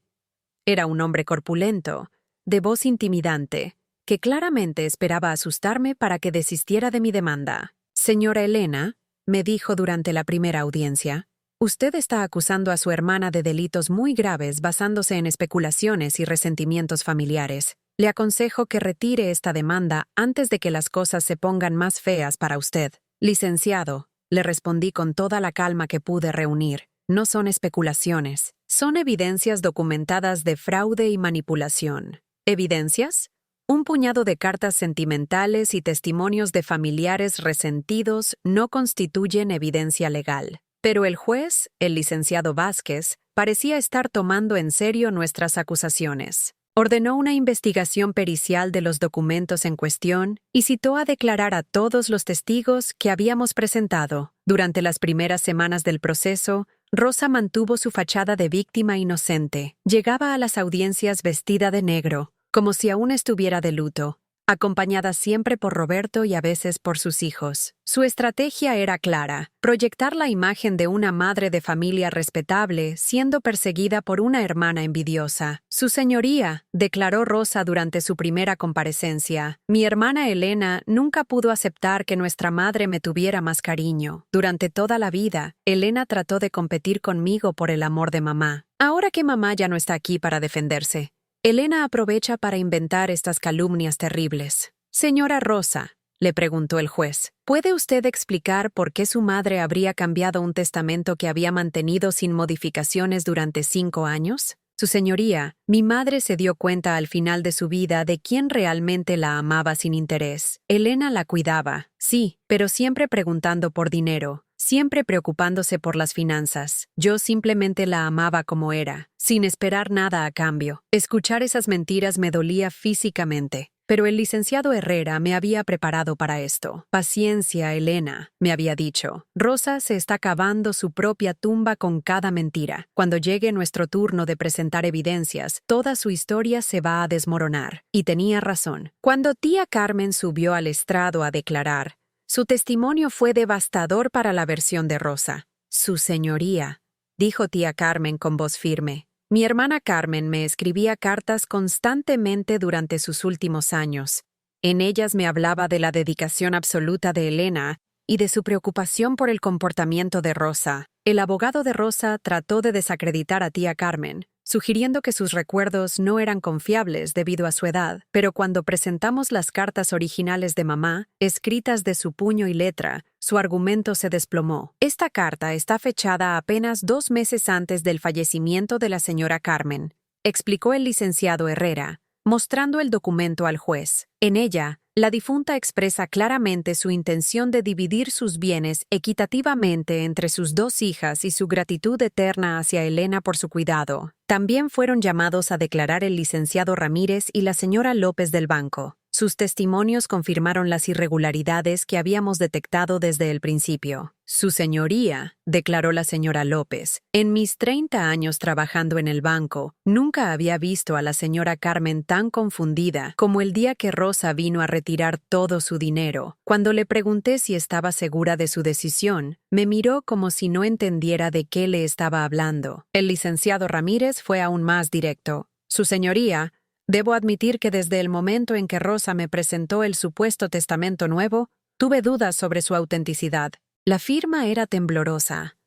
Era un hombre corpulento, de voz intimidante, que claramente esperaba asustarme para que desistiera de mi demanda. Señora Elena, me dijo durante la primera audiencia, usted está acusando a su hermana de delitos muy graves basándose en especulaciones y resentimientos familiares. Le aconsejo que retire esta demanda antes de que las cosas se pongan más feas para usted. Licenciado, le respondí con toda la calma que pude reunir. No son especulaciones, son evidencias documentadas de fraude y manipulación. ¿Evidencias? Un puñado de cartas sentimentales y testimonios de familiares resentidos no constituyen evidencia legal. Pero el juez, el licenciado Vázquez, parecía estar tomando en serio nuestras acusaciones. Ordenó una investigación pericial de los documentos en cuestión y citó a declarar a todos los testigos que habíamos presentado. Durante las primeras semanas del proceso, Rosa mantuvo su fachada de víctima inocente. Llegaba a las audiencias vestida de negro, como si aún estuviera de luto, acompañada siempre por Roberto y a veces por sus hijos. Su estrategia era clara, proyectar la imagen de una madre de familia respetable siendo perseguida por una hermana envidiosa. Su señoría, declaró Rosa durante su primera comparecencia, mi hermana Elena nunca pudo aceptar que nuestra madre me tuviera más cariño. Durante toda la vida, Elena trató de competir conmigo por el amor de mamá. Ahora que mamá ya no está aquí para defenderse, Elena aprovecha para inventar estas calumnias terribles. Señora Rosa, le preguntó el juez, ¿puede usted explicar por qué su madre habría cambiado un testamento que había mantenido sin modificaciones durante 5 años? Su señoría, mi madre se dio cuenta al final de su vida de quién realmente la amaba sin interés. Elena la cuidaba, sí, pero siempre preguntando por dinero. Siempre preocupándose por las finanzas. Yo simplemente la amaba como era, sin esperar nada a cambio. Escuchar esas mentiras me dolía físicamente. Pero el licenciado Herrera me había preparado para esto. Paciencia, Elena, me había dicho. Rosa se está cavando su propia tumba con cada mentira. Cuando llegue nuestro turno de presentar evidencias, toda su historia se va a desmoronar. Y tenía razón. Cuando tía Carmen subió al estrado a declarar, su testimonio fue devastador para la versión de Rosa. Su señoría, dijo tía Carmen con voz firme. Mi hermana Carmen me escribía cartas constantemente durante sus últimos años. En ellas me hablaba de la dedicación absoluta de Elena y de su preocupación por el comportamiento de Rosa. El abogado de Rosa trató de desacreditar a tía Carmen, sugiriendo que sus recuerdos no eran confiables debido a su edad, pero cuando presentamos las cartas originales de mamá, escritas de su puño y letra, su argumento se desplomó. Esta carta está fechada apenas 2 meses antes del fallecimiento de la señora Carmen, explicó el licenciado Herrera, mostrando el documento al juez. En ella, la difunta expresa claramente su intención de dividir sus bienes equitativamente entre sus 2 hijas y su gratitud eterna hacia Elena por su cuidado. También fueron llamados a declarar el licenciado Ramírez y la señora López del banco. Sus testimonios confirmaron las irregularidades que habíamos detectado desde el principio. Su señoría, declaró la señora López, en mis 30 años trabajando en el banco, nunca había visto a la señora Carmen tan confundida como el día que Rosa vino a retirar todo su dinero. Cuando le pregunté si estaba segura de su decisión, me miró como si no entendiera de qué le estaba hablando. El licenciado Ramírez fue aún más directo. Su señoría, debo admitir que desde el momento en que Rosa me presentó el supuesto testamento nuevo, tuve dudas sobre su autenticidad. La firma era temblorosa.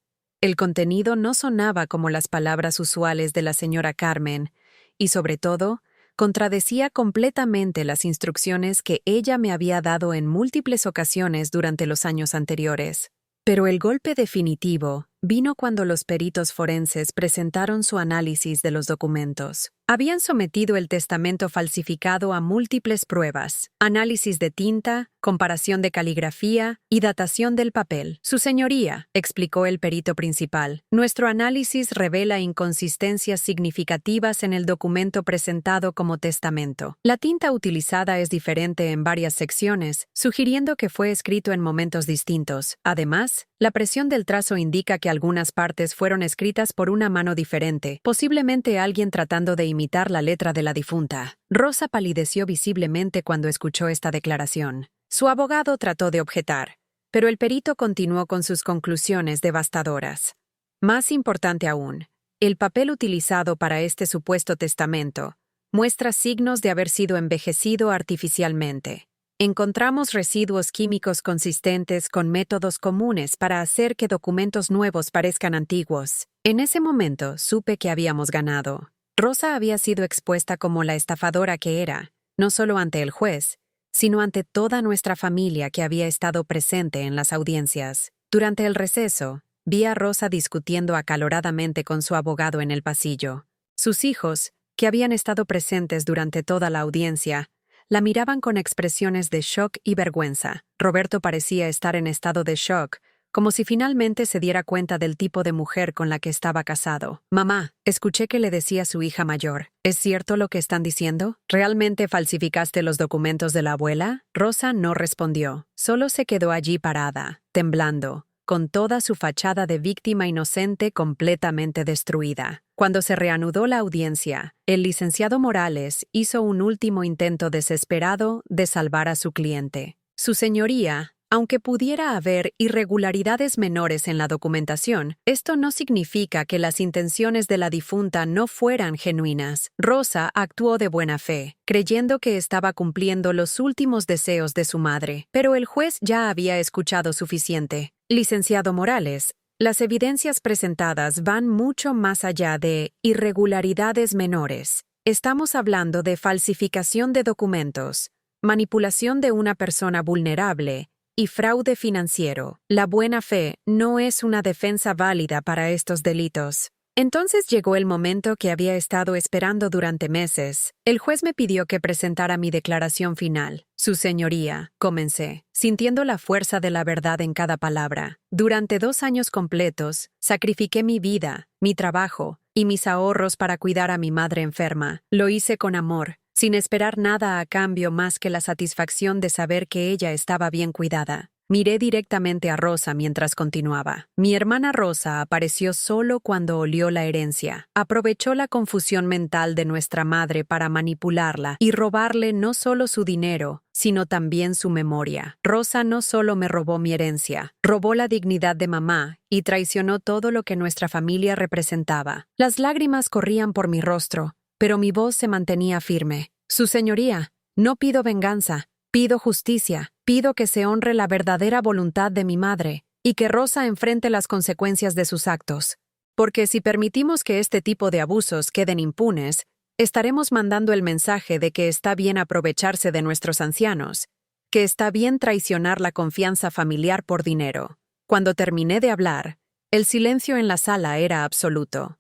El contenido no sonaba como las palabras usuales de la señora Carmen y, sobre todo, contradecía completamente las instrucciones que ella me había dado en múltiples ocasiones durante los años anteriores. Pero el golpe definitivo vino cuando los peritos forenses presentaron su análisis de los documentos. Habían sometido el testamento falsificado a múltiples pruebas, análisis de tinta, comparación de caligrafía y datación del papel. Su señoría, explicó el perito principal, nuestro análisis revela inconsistencias significativas en el documento presentado como testamento. La tinta utilizada es diferente en varias secciones, sugiriendo que fue escrito en momentos distintos. Además, la presión del trazo indica que algunas partes fueron escritas por una mano diferente, posiblemente alguien tratando de imitar la letra de la difunta. Rosa palideció visiblemente cuando escuchó esta declaración. Su abogado trató de objetar, pero el perito continuó con sus conclusiones devastadoras. Más importante aún, el papel utilizado para este supuesto testamento muestra signos de haber sido envejecido artificialmente. Encontramos residuos químicos consistentes con métodos comunes para hacer que documentos nuevos parezcan antiguos. En ese momento supe que habíamos ganado. Rosa había sido expuesta como la estafadora que era, no solo ante el juez, sino ante toda nuestra familia que había estado presente en las audiencias. Durante el receso, vi a Rosa discutiendo acaloradamente con su abogado en el pasillo. Sus hijos, que habían estado presentes durante toda la audiencia, la miraban con expresiones de shock y vergüenza. Roberto parecía estar en estado de shock, como si finalmente se diera cuenta del tipo de mujer con la que estaba casado. «Mamá», escuché que le decía a su hija mayor, «¿es cierto lo que están diciendo? ¿Realmente falsificaste los documentos de la abuela?» Rosa no respondió, solo se quedó allí parada, temblando, con toda su fachada de víctima inocente completamente destruida. Cuando se reanudó la audiencia, el licenciado Morales hizo un último intento desesperado de salvar a su cliente. Su señoría, aunque pudiera haber irregularidades menores en la documentación, esto no significa que las intenciones de la difunta no fueran genuinas. Rosa actuó de buena fe, creyendo que estaba cumpliendo los últimos deseos de su madre, pero el juez ya había escuchado suficiente. Licenciado Morales, las evidencias presentadas van mucho más allá de irregularidades menores. Estamos hablando de falsificación de documentos, manipulación de una persona vulnerable y fraude financiero. La buena fe no es una defensa válida para estos delitos. Entonces llegó el momento que había estado esperando durante meses. El juez me pidió que presentara mi declaración final. Su señoría, comencé, sintiendo la fuerza de la verdad en cada palabra. Durante 2 años completos, sacrifiqué mi vida, mi trabajo y mis ahorros para cuidar a mi madre enferma. Lo hice con amor, sin esperar nada a cambio más que la satisfacción de saber que ella estaba bien cuidada. Miré directamente a Rosa mientras continuaba. Mi hermana Rosa apareció solo cuando olió la herencia. Aprovechó la confusión mental de nuestra madre para manipularla y robarle no solo su dinero, sino también su memoria. Rosa no solo me robó mi herencia, robó la dignidad de mamá y traicionó todo lo que nuestra familia representaba. Las lágrimas corrían por mi rostro, pero mi voz se mantenía firme. Su señoría, no pido venganza, pido justicia. Pido que se honre la verdadera voluntad de mi madre y que Rosa enfrente las consecuencias de sus actos. Porque si permitimos que este tipo de abusos queden impunes, estaremos mandando el mensaje de que está bien aprovecharse de nuestros ancianos, que está bien traicionar la confianza familiar por dinero. Cuando terminé de hablar, el silencio en la sala era absoluto.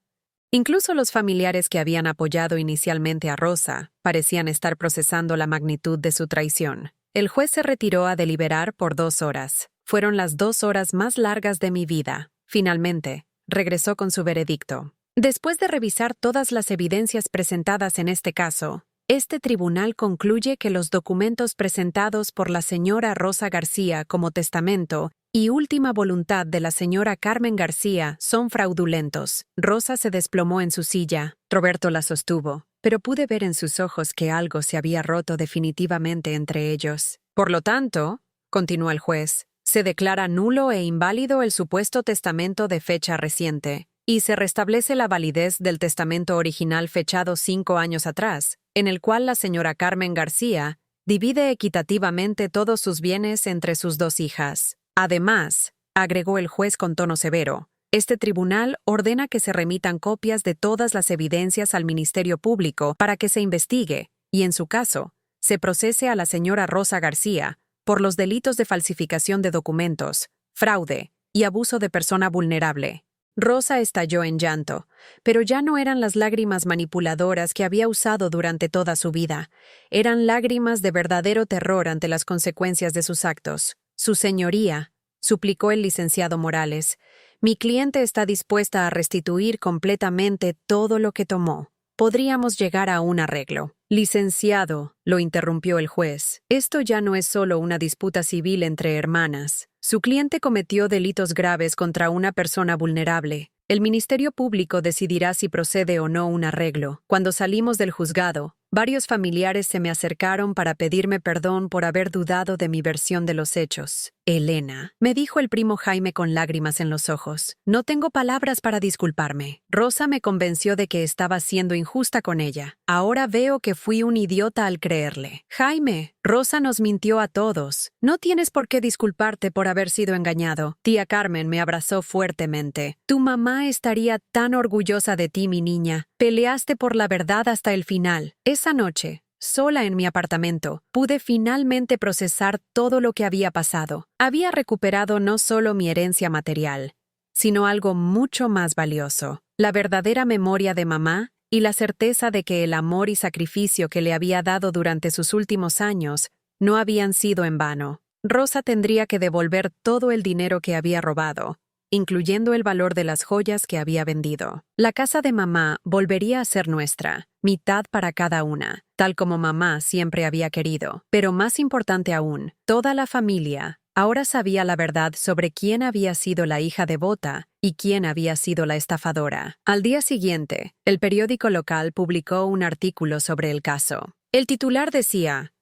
Incluso los familiares que habían apoyado inicialmente a Rosa parecían estar procesando la magnitud de su traición. El juez se retiró a deliberar por 2 horas. Fueron las 2 horas más largas de mi vida. Finalmente, regresó con su veredicto. Después de revisar todas las evidencias presentadas en este caso, este tribunal concluye que los documentos presentados por la señora Rosa García como testamento y última voluntad de la señora Carmen García son fraudulentos. Rosa se desplomó en su silla. Roberto la sostuvo, pero pude ver en sus ojos que algo se había roto definitivamente entre ellos. Por lo tanto, continuó el juez, se declara nulo e inválido el supuesto testamento de fecha reciente, y se restablece la validez del testamento original fechado 5 años atrás, en el cual la señora Carmen García divide equitativamente todos sus bienes entre sus 2 hijas. Además, agregó el juez con tono severo, este tribunal ordena que se remitan copias de todas las evidencias al Ministerio Público para que se investigue, y en su caso, se procese a la señora Rosa García por los delitos de falsificación de documentos, fraude y abuso de persona vulnerable. Rosa estalló en llanto, pero ya no eran las lágrimas manipuladoras que había usado durante toda su vida. Eran lágrimas de verdadero terror ante las consecuencias de sus actos. Su señoría, suplicó el licenciado Morales, mi cliente está dispuesta a restituir completamente todo lo que tomó. Podríamos llegar a un arreglo. Licenciado, lo interrumpió el juez, esto ya no es solo una disputa civil entre hermanas. Su cliente cometió delitos graves contra una persona vulnerable. El Ministerio Público decidirá si procede o no un arreglo. Cuando salimos del juzgado, varios familiares se me acercaron para pedirme perdón por haber dudado de mi versión de los hechos. Elena, me dijo el primo Jaime con lágrimas en los ojos, no tengo palabras para disculparme. Rosa me convenció de que estaba siendo injusta con ella. Ahora veo que fui un idiota al creerle. Jaime, Rosa nos mintió a todos. No tienes por qué disculparte por haber sido engañado. Tía Carmen me abrazó fuertemente. Tu mamá estaría tan orgullosa de ti, mi niña. Peleaste por la verdad hasta el final. Esa noche, sola en mi apartamento, pude finalmente procesar todo lo que había pasado. Había recuperado no solo mi herencia material, sino algo mucho más valioso, la verdadera memoria de mamá y la certeza de que el amor y sacrificio que le había dado durante sus últimos años no habían sido en vano. Rosa tendría que devolver todo el dinero que había robado, incluyendo el valor de las joyas que había vendido. La casa de mamá volvería a ser nuestra, mitad para cada una, tal como mamá siempre había querido. Pero más importante aún, toda la familia ahora sabía la verdad sobre quién había sido la hija devota y quién había sido la estafadora. Al día siguiente, el periódico local publicó un artículo sobre el caso. El titular decía: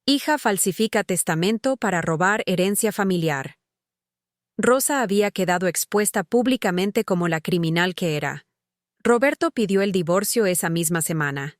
Hija falsifica testamento para robar herencia familiar. Rosa había quedado expuesta públicamente como la criminal que era. Roberto pidió el divorcio esa misma semana.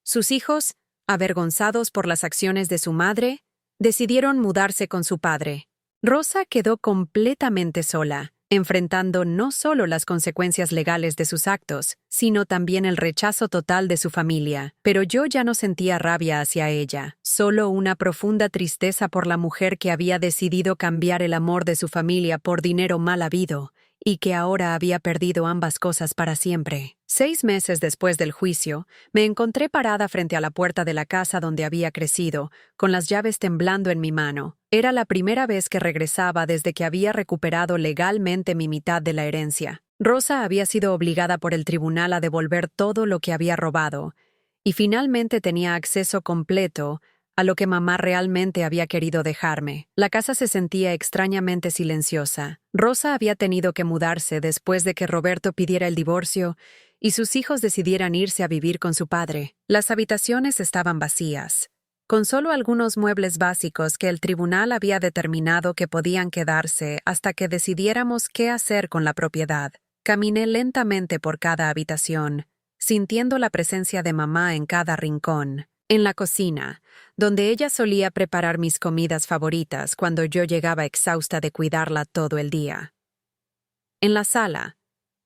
Sus hijos, avergonzados por las acciones de su madre, decidieron mudarse con su padre. Rosa quedó completamente sola, enfrentando no solo las consecuencias legales de sus actos, sino también el rechazo total de su familia. Pero yo ya no sentía rabia hacia ella, solo una profunda tristeza por la mujer que había decidido cambiar el amor de su familia por dinero mal habido, y que ahora había perdido ambas cosas para siempre. 6 meses después del juicio, me encontré parada frente a la puerta de la casa donde había crecido, con las llaves temblando en mi mano. Era la primera vez que regresaba desde que había recuperado legalmente mi mitad de la herencia. Rosa había sido obligada por el tribunal a devolver todo lo que había robado, y finalmente tenía acceso completo a lo que mamá realmente había querido dejarme. La casa se sentía extrañamente silenciosa. Rosa había tenido que mudarse después de que Roberto pidiera el divorcio y sus hijos decidieran irse a vivir con su padre. Las habitaciones estaban vacías, con solo algunos muebles básicos que el tribunal había determinado que podían quedarse hasta que decidiéramos qué hacer con la propiedad. Caminé lentamente por cada habitación, sintiendo la presencia de mamá en cada rincón. En la cocina, donde ella solía preparar mis comidas favoritas cuando yo llegaba exhausta de cuidarla todo el día. En la sala,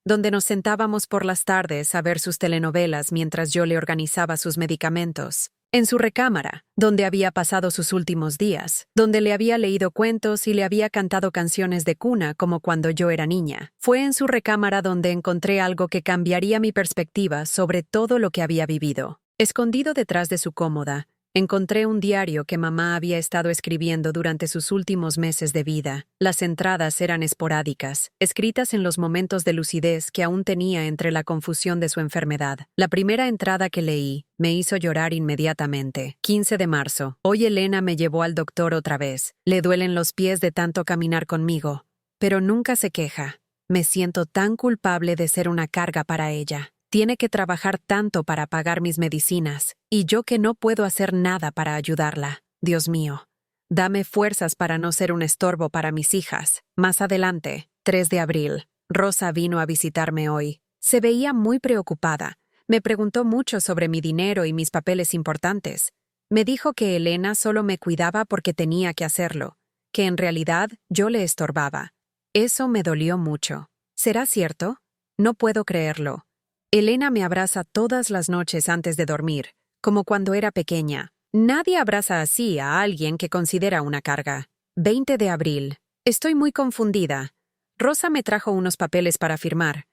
donde nos sentábamos por las tardes a ver sus telenovelas mientras yo le organizaba sus medicamentos. En su recámara, donde había pasado sus últimos días, donde le había leído cuentos y le había cantado canciones de cuna como cuando yo era niña. Fue en su recámara donde encontré algo que cambiaría mi perspectiva sobre todo lo que había vivido. Escondido detrás de su cómoda, encontré un diario que mamá había estado escribiendo durante sus últimos meses de vida. Las entradas eran esporádicas, escritas en los momentos de lucidez que aún tenía entre la confusión de su enfermedad. La primera entrada que leí me hizo llorar inmediatamente. 15 de marzo. Hoy Elena me llevó al doctor otra vez. Le duelen los pies de tanto caminar conmigo, pero nunca se queja. Me siento tan culpable de ser una carga para ella. Tiene que trabajar tanto para pagar mis medicinas, y yo que no puedo hacer nada para ayudarla. Dios mío, dame fuerzas para no ser un estorbo para mis hijas. Más adelante, 3 de abril, Rosa vino a visitarme hoy. Se veía muy preocupada. Me preguntó mucho sobre mi dinero y mis papeles importantes. Me dijo que Elena solo me cuidaba porque tenía que hacerlo, que en realidad yo le estorbaba. Eso me dolió mucho. ¿Será cierto? No puedo creerlo. Elena me abraza todas las noches antes de dormir, como cuando era pequeña. Nadie abraza así a alguien que considera una carga. 20 de abril. Estoy muy confundida. Rosa me trajo unos papeles para firmar.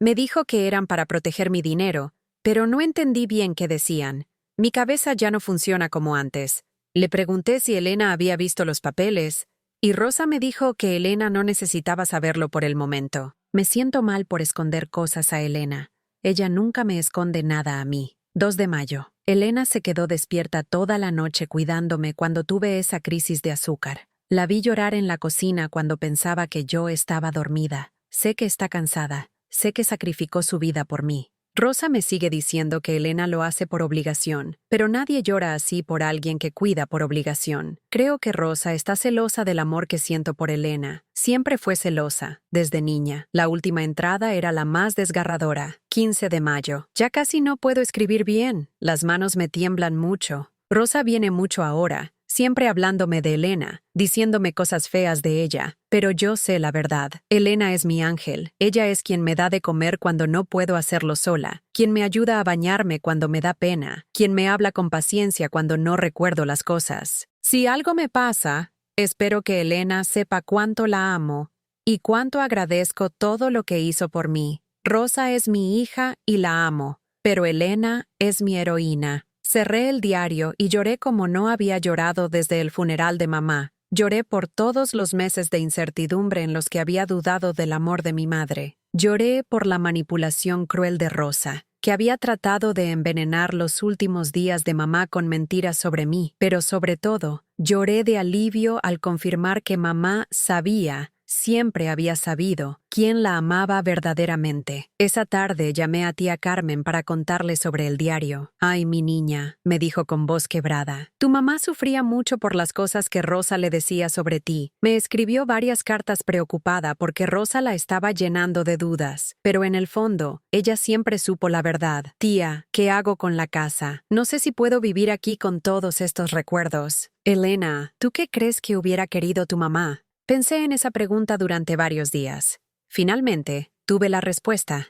Me dijo que eran para proteger mi dinero, pero no entendí bien qué decían. Mi cabeza ya no funciona como antes. Le pregunté si Elena había visto los papeles, y Rosa me dijo que Elena no necesitaba saberlo por el momento. Me siento mal por esconder cosas a Elena. Ella nunca me esconde nada a mí. 2 de mayo. Elena se quedó despierta toda la noche cuidándome cuando tuve esa crisis de azúcar. La vi llorar en la cocina cuando pensaba que yo estaba dormida. Sé que está cansada. Sé que sacrificó su vida por mí. Rosa me sigue diciendo que Elena lo hace por obligación, pero nadie llora así por alguien que cuida por obligación. Creo que Rosa está celosa del amor que siento por Elena. Siempre fue celosa, desde niña. La última entrada era la más desgarradora. 15 de mayo. Ya casi no puedo escribir bien. Las manos me tiemblan mucho. Rosa viene mucho ahora, siempre hablándome de Elena, diciéndome cosas feas de ella, pero yo sé la verdad. Elena es mi ángel. Ella es quien me da de comer cuando no puedo hacerlo sola, quien me ayuda a bañarme cuando me da pena, quien me habla con paciencia cuando no recuerdo las cosas. Si algo me pasa, espero que Elena sepa cuánto la amo y cuánto agradezco todo lo que hizo por mí. Rosa es mi hija y la amo, pero Elena es mi heroína. Cerré el diario y lloré como no había llorado desde el funeral de mamá. Lloré por todos los meses de incertidumbre en los que había dudado del amor de mi madre. Lloré por la manipulación cruel de Rosa, que había tratado de envenenar los últimos días de mamá con mentiras sobre mí. Pero sobre todo, lloré de alivio al confirmar que mamá sabía, siempre había sabido, quién la amaba verdaderamente. Esa tarde llamé a tía Carmen para contarle sobre el diario. «Ay, mi niña», me dijo con voz quebrada. «Tu mamá sufría mucho por las cosas que Rosa le decía sobre ti. Me escribió varias cartas preocupada porque Rosa la estaba llenando de dudas. Pero en el fondo, ella siempre supo la verdad. Tía, ¿qué hago con la casa? No sé si puedo vivir aquí con todos estos recuerdos». «Elena, ¿tú qué crees que hubiera querido tu mamá?» Pensé en esa pregunta durante varios días. Finalmente, tuve la respuesta.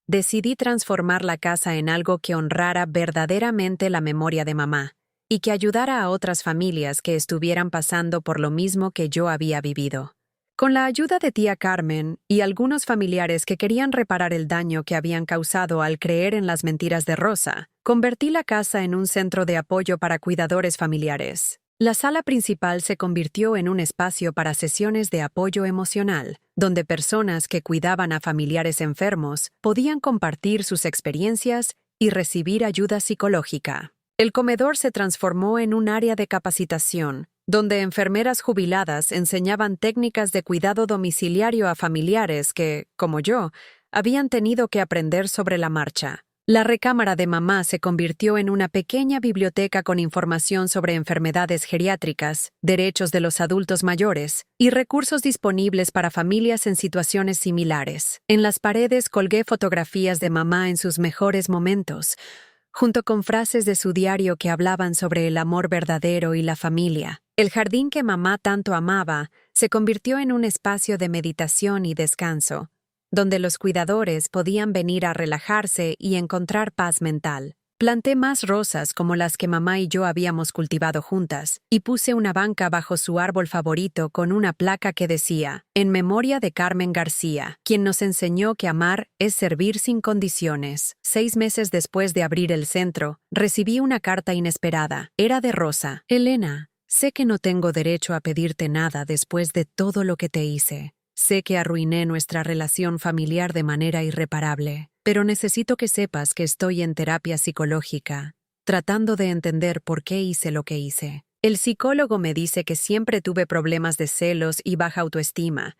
Decidí transformar la casa en algo que honrara verdaderamente la memoria de mamá y que ayudara a otras familias que estuvieran pasando por lo mismo que yo había vivido. Con la ayuda de tía Carmen y algunos familiares que querían reparar el daño que habían causado al creer en las mentiras de Rosa, convertí la casa en un centro de apoyo para cuidadores familiares. La sala principal se convirtió en un espacio para sesiones de apoyo emocional, donde personas que cuidaban a familiares enfermos podían compartir sus experiencias y recibir ayuda psicológica. El comedor se transformó en un área de capacitación, donde enfermeras jubiladas enseñaban técnicas de cuidado domiciliario a familiares que, como yo, habían tenido que aprender sobre la marcha. La recámara de mamá se convirtió en una pequeña biblioteca con información sobre enfermedades geriátricas, derechos de los adultos mayores y recursos disponibles para familias en situaciones similares. En las paredes colgué fotografías de mamá en sus mejores momentos, junto con frases de su diario que hablaban sobre el amor verdadero y la familia. El jardín que mamá tanto amaba se convirtió en un espacio de meditación y descanso, donde los cuidadores podían venir a relajarse y encontrar paz mental. Planté más rosas como las que mamá y yo habíamos cultivado juntas, y puse una banca bajo su árbol favorito con una placa que decía, en memoria de Carmen García, quien nos enseñó que amar es servir sin condiciones. 6 meses después de abrir el centro, recibí una carta inesperada. Era de Rosa. Elena, sé que no tengo derecho a pedirte nada después de todo lo que te hice. Sé que arruiné nuestra relación familiar de manera irreparable, pero necesito que sepas que estoy en terapia psicológica, tratando de entender por qué hice lo que hice. El psicólogo me dice que siempre tuve problemas de celos y baja autoestima,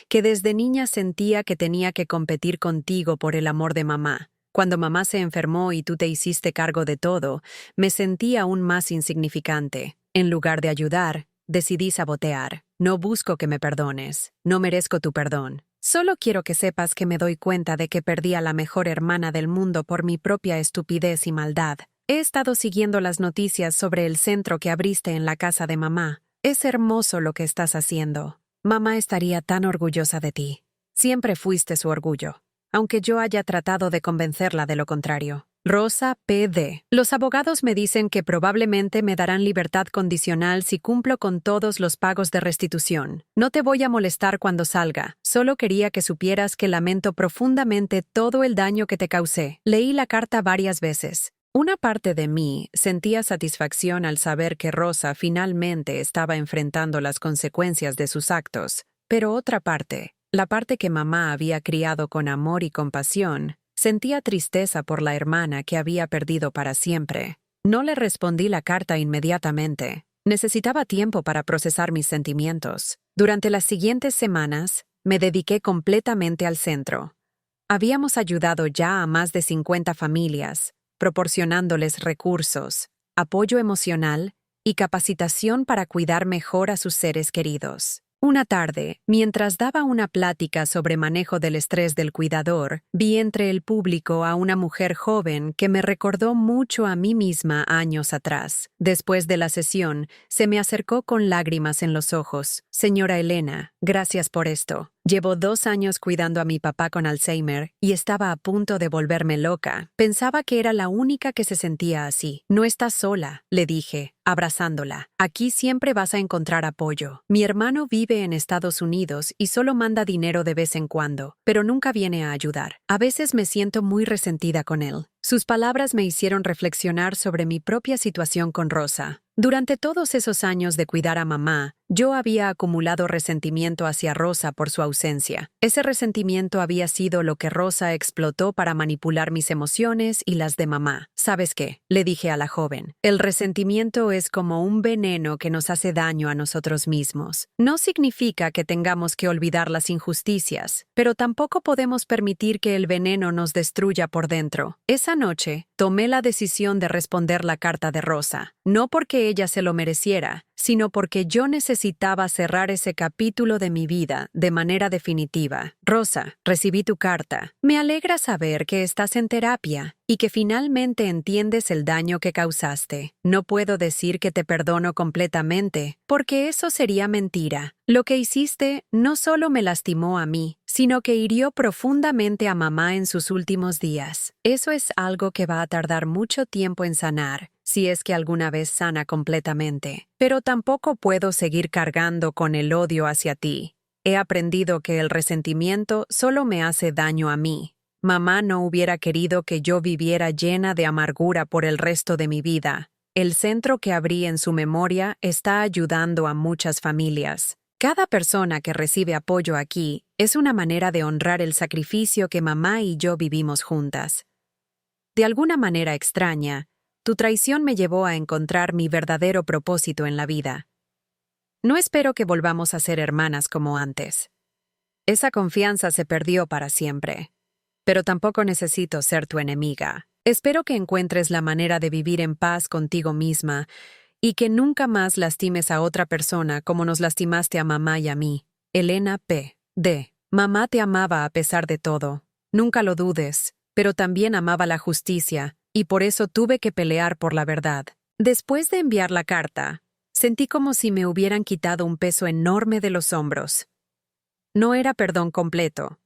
que desde niña sentía que tenía que competir contigo por el amor de mamá. Cuando mamá se enfermó y tú te hiciste cargo de todo, me sentí aún más insignificante. En lugar de ayudar, decidí sabotear. No busco que me perdones. No merezco tu perdón. Solo quiero que sepas que me doy cuenta de que perdí a la mejor hermana del mundo por mi propia estupidez y maldad. He estado siguiendo las noticias sobre el centro que abriste en la casa de mamá. Es hermoso lo que estás haciendo. Mamá estaría tan orgullosa de ti. Siempre fuiste su orgullo, aunque yo haya tratado de convencerla de lo contrario. Rosa P.D. Los abogados me dicen que probablemente me darán libertad condicional si cumplo con todos los pagos de restitución. No te voy a molestar cuando salga. Solo quería que supieras que lamento profundamente todo el daño que te causé. Leí la carta varias veces. Una parte de mí sentía satisfacción al saber que Rosa finalmente estaba enfrentando las consecuencias de sus actos, pero otra parte, la parte que mamá había criado con amor y compasión, sentía tristeza por la hermana que había perdido para siempre. No le respondí la carta inmediatamente. Necesitaba tiempo para procesar mis sentimientos. Durante las siguientes semanas, me dediqué completamente al centro. Habíamos ayudado ya a más de 50 familias, proporcionándoles recursos, apoyo emocional y capacitación para cuidar mejor a sus seres queridos. Una tarde, mientras daba una plática sobre manejo del estrés del cuidador, vi entre el público a una mujer joven que me recordó mucho a mí misma años atrás. Después de la sesión, se me acercó con lágrimas en los ojos. Señora Elena, gracias por esto. Llevo 2 años cuidando a mi papá con Alzheimer y estaba a punto de volverme loca. Pensaba que era la única que se sentía así. No estás sola, le dije, abrazándola. Aquí siempre vas a encontrar apoyo. Mi hermano vive en Estados Unidos y solo manda dinero de vez en cuando, pero nunca viene a ayudar. A veces me siento muy resentida con él. Sus palabras me hicieron reflexionar sobre mi propia situación con Rosa. Durante todos esos años de cuidar a mamá, yo había acumulado resentimiento hacia Rosa por su ausencia. Ese resentimiento había sido lo que Rosa explotó para manipular mis emociones y las de mamá. ¿Sabes qué? Le dije a la joven. El resentimiento es como un veneno que nos hace daño a nosotros mismos. No significa que tengamos que olvidar las injusticias, pero tampoco podemos permitir que el veneno nos destruya por dentro. Esa noche, tomé la decisión de responder la carta de Rosa. No porque ella se lo mereciera, sino porque yo necesitaba cerrar ese capítulo de mi vida de manera definitiva. Rosa, recibí tu carta. Me alegra saber que estás en terapia y que finalmente entiendes el daño que causaste. No puedo decir que te perdono completamente, porque eso sería mentira. Lo que hiciste no solo me lastimó a mí, sino que hirió profundamente a mamá en sus últimos días. Eso es algo que va a tardar mucho tiempo en sanar, si es que alguna vez sana completamente. Pero tampoco puedo seguir cargando con el odio hacia ti. He aprendido que el resentimiento solo me hace daño a mí. Mamá no hubiera querido que yo viviera llena de amargura por el resto de mi vida. El centro que abrí en su memoria está ayudando a muchas familias. Cada persona que recibe apoyo aquí es una manera de honrar el sacrificio que mamá y yo vivimos juntas. De alguna manera extraña, tu traición me llevó a encontrar mi verdadero propósito en la vida. No espero que volvamos a ser hermanas como antes. Esa confianza se perdió para siempre. Pero tampoco necesito ser tu enemiga. Espero que encuentres la manera de vivir en paz contigo misma y que nunca más lastimes a otra persona como nos lastimaste a mamá y a mí. Elena P. D. Mamá te amaba a pesar de todo. Nunca lo dudes, pero también amaba la justicia y por eso tuve que pelear por la verdad. Después de enviar la carta, sentí como si me hubieran quitado un peso enorme de los hombros. No era perdón completo,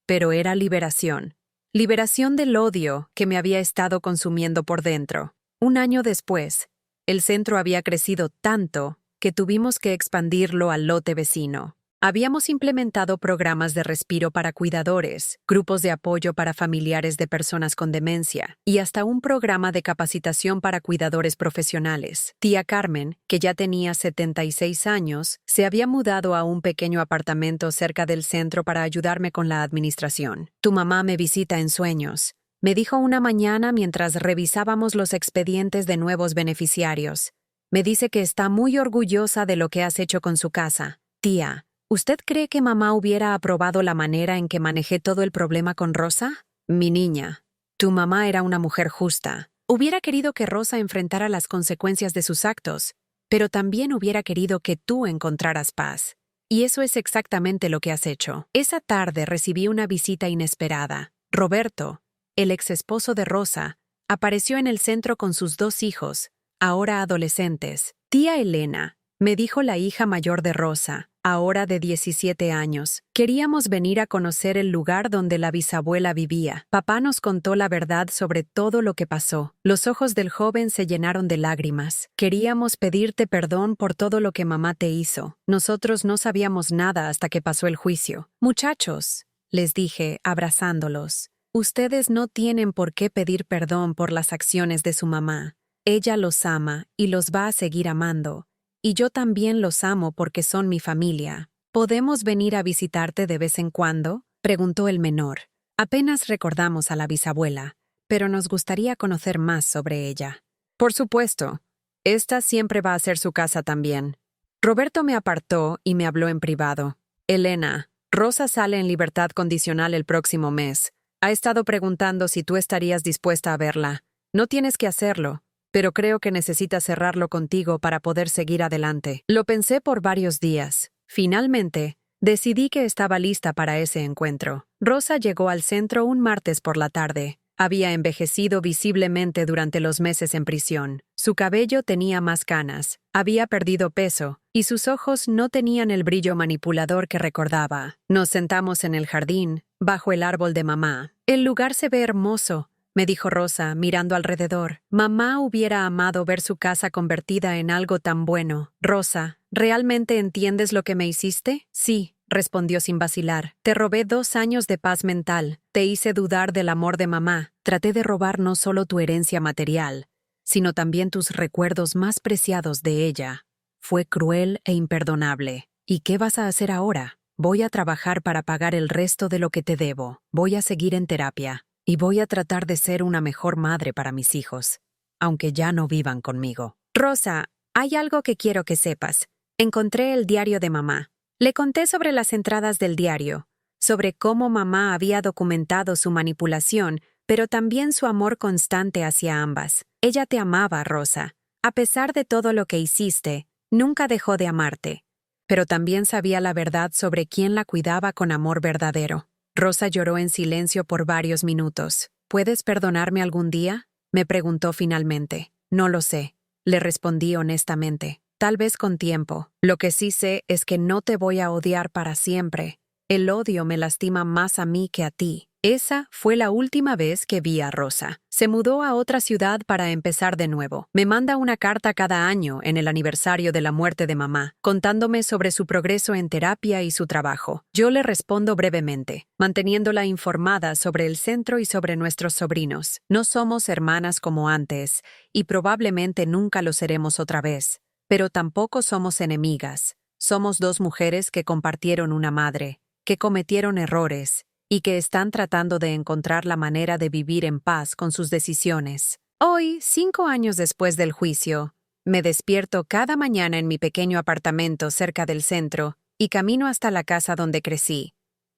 pero era liberación. Liberación del odio que me había estado consumiendo por dentro. Un año después, el centro había crecido tanto que tuvimos que expandirlo al lote vecino. Habíamos implementado programas de respiro para cuidadores, grupos de apoyo para familiares de personas con demencia y hasta un programa de capacitación para cuidadores profesionales. Tía Carmen, que ya tenía 76 años, se había mudado a un pequeño apartamento cerca del centro para ayudarme con la administración. Tu mamá me visita en sueños, me dijo una mañana mientras revisábamos los expedientes de nuevos beneficiarios. Me dice que está muy orgullosa de lo que has hecho con su casa. Tía, ¿usted cree que mamá hubiera aprobado la manera en que manejé todo el problema con Rosa? Mi niña, tu mamá era una mujer justa. Hubiera querido que Rosa enfrentara las consecuencias de sus actos, pero también hubiera querido que tú encontraras paz. Y eso es exactamente lo que has hecho. Esa tarde recibí una visita inesperada. Roberto, el ex esposo de Rosa, apareció en el centro con sus 2 hijos, ahora adolescentes. Tía Elena, me dijo la hija mayor de Rosa, ahora de 17 años. Queríamos venir a conocer el lugar donde la bisabuela vivía. Papá nos contó la verdad sobre todo lo que pasó. Los ojos del joven se llenaron de lágrimas. Queríamos pedirte perdón por todo lo que mamá te hizo. Nosotros no sabíamos nada hasta que pasó el juicio. Muchachos, les dije, abrazándolos, ustedes no tienen por qué pedir perdón por las acciones de su mamá. Ella los ama y los va a seguir amando. Y yo también los amo porque son mi familia. ¿Podemos venir a visitarte de vez en cuando?, preguntó el menor. Apenas recordamos a la bisabuela, pero nos gustaría conocer más sobre ella. Por supuesto. Esta siempre va a ser su casa también. Roberto me apartó y me habló en privado. Elena, Rosa sale en libertad condicional el próximo mes. Ha estado preguntando si tú estarías dispuesta a verla. No tienes que hacerlo, pero creo que necesitas cerrarlo contigo para poder seguir adelante. Lo pensé por varios días. Finalmente, decidí que estaba lista para ese encuentro. Rosa llegó al centro un martes por la tarde. Había envejecido visiblemente durante los meses en prisión. Su cabello tenía más canas, había perdido peso, y sus ojos no tenían el brillo manipulador que recordaba. Nos sentamos en el jardín, bajo el árbol de mamá. El lugar se ve hermoso, me dijo Rosa, mirando alrededor. Mamá hubiera amado ver su casa convertida en algo tan bueno. Rosa, ¿realmente entiendes lo que me hiciste? Sí, respondió sin vacilar. Te robé 2 años de paz mental. Te hice dudar del amor de mamá. Traté de robar no solo tu herencia material, sino también tus recuerdos más preciados de ella. Fue cruel e imperdonable. ¿Y qué vas a hacer ahora? Voy a trabajar para pagar el resto de lo que te debo. Voy a seguir en terapia. Y voy a tratar de ser una mejor madre para mis hijos, aunque ya no vivan conmigo. Rosa, hay algo que quiero que sepas. Encontré el diario de mamá. Le conté sobre las entradas del diario, sobre cómo mamá había documentado su manipulación, pero también su amor constante hacia ambas. Ella te amaba, Rosa. A pesar de todo lo que hiciste, nunca dejó de amarte. Pero también sabía la verdad sobre quién la cuidaba con amor verdadero. Rosa lloró en silencio por varios minutos. ¿Puedes perdonarme algún día?, me preguntó finalmente. No lo sé, le respondí honestamente. Tal vez con tiempo. Lo que sí sé es que no te voy a odiar para siempre. El odio me lastima más a mí que a ti. Esa fue la última vez que vi a Rosa. Se mudó a otra ciudad para empezar de nuevo. Me manda una carta cada año en el aniversario de la muerte de mamá, contándome sobre su progreso en terapia y su trabajo. Yo le respondo brevemente, manteniéndola informada sobre el centro y sobre nuestros sobrinos. No somos hermanas como antes, y probablemente nunca lo seremos otra vez. Pero tampoco somos enemigas. Somos 2 mujeres que compartieron una madre, que cometieron errores, y que están tratando de encontrar la manera de vivir en paz con sus decisiones. Hoy, 5 años después del juicio, me despierto cada mañana en mi pequeño apartamento cerca del centro y camino hasta la casa donde crecí.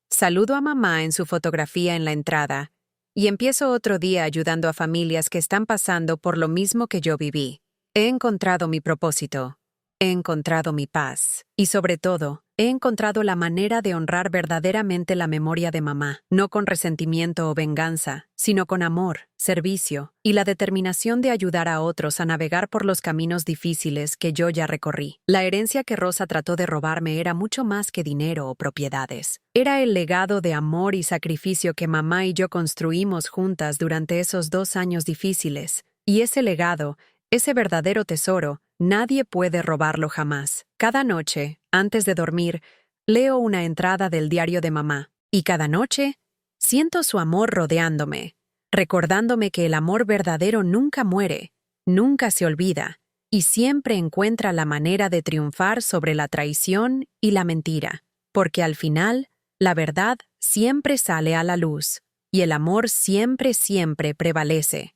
Saludo a mamá en su fotografía en la entrada y empiezo otro día ayudando a familias que están pasando por lo mismo que yo viví. He encontrado mi propósito. he encontrado mi paz. Y sobre todo, he encontrado la manera de honrar verdaderamente la memoria de mamá, no con resentimiento o venganza, sino con amor, servicio y la determinación de ayudar a otros a navegar por los caminos difíciles que yo ya recorrí. La herencia que Rosa trató de robarme era mucho más que dinero o propiedades. Era el legado de amor y sacrificio que mamá y yo construimos juntas durante esos 2 años difíciles. Y ese legado, ese verdadero tesoro, nadie puede robarlo jamás. Cada noche, antes de dormir, leo una entrada del diario de mamá. Y cada noche, siento su amor rodeándome, recordándome que el amor verdadero nunca muere, nunca se olvida, y siempre encuentra la manera de triunfar sobre la traición y la mentira. Porque al final, la verdad siempre sale a la luz, y el amor siempre, siempre prevalece.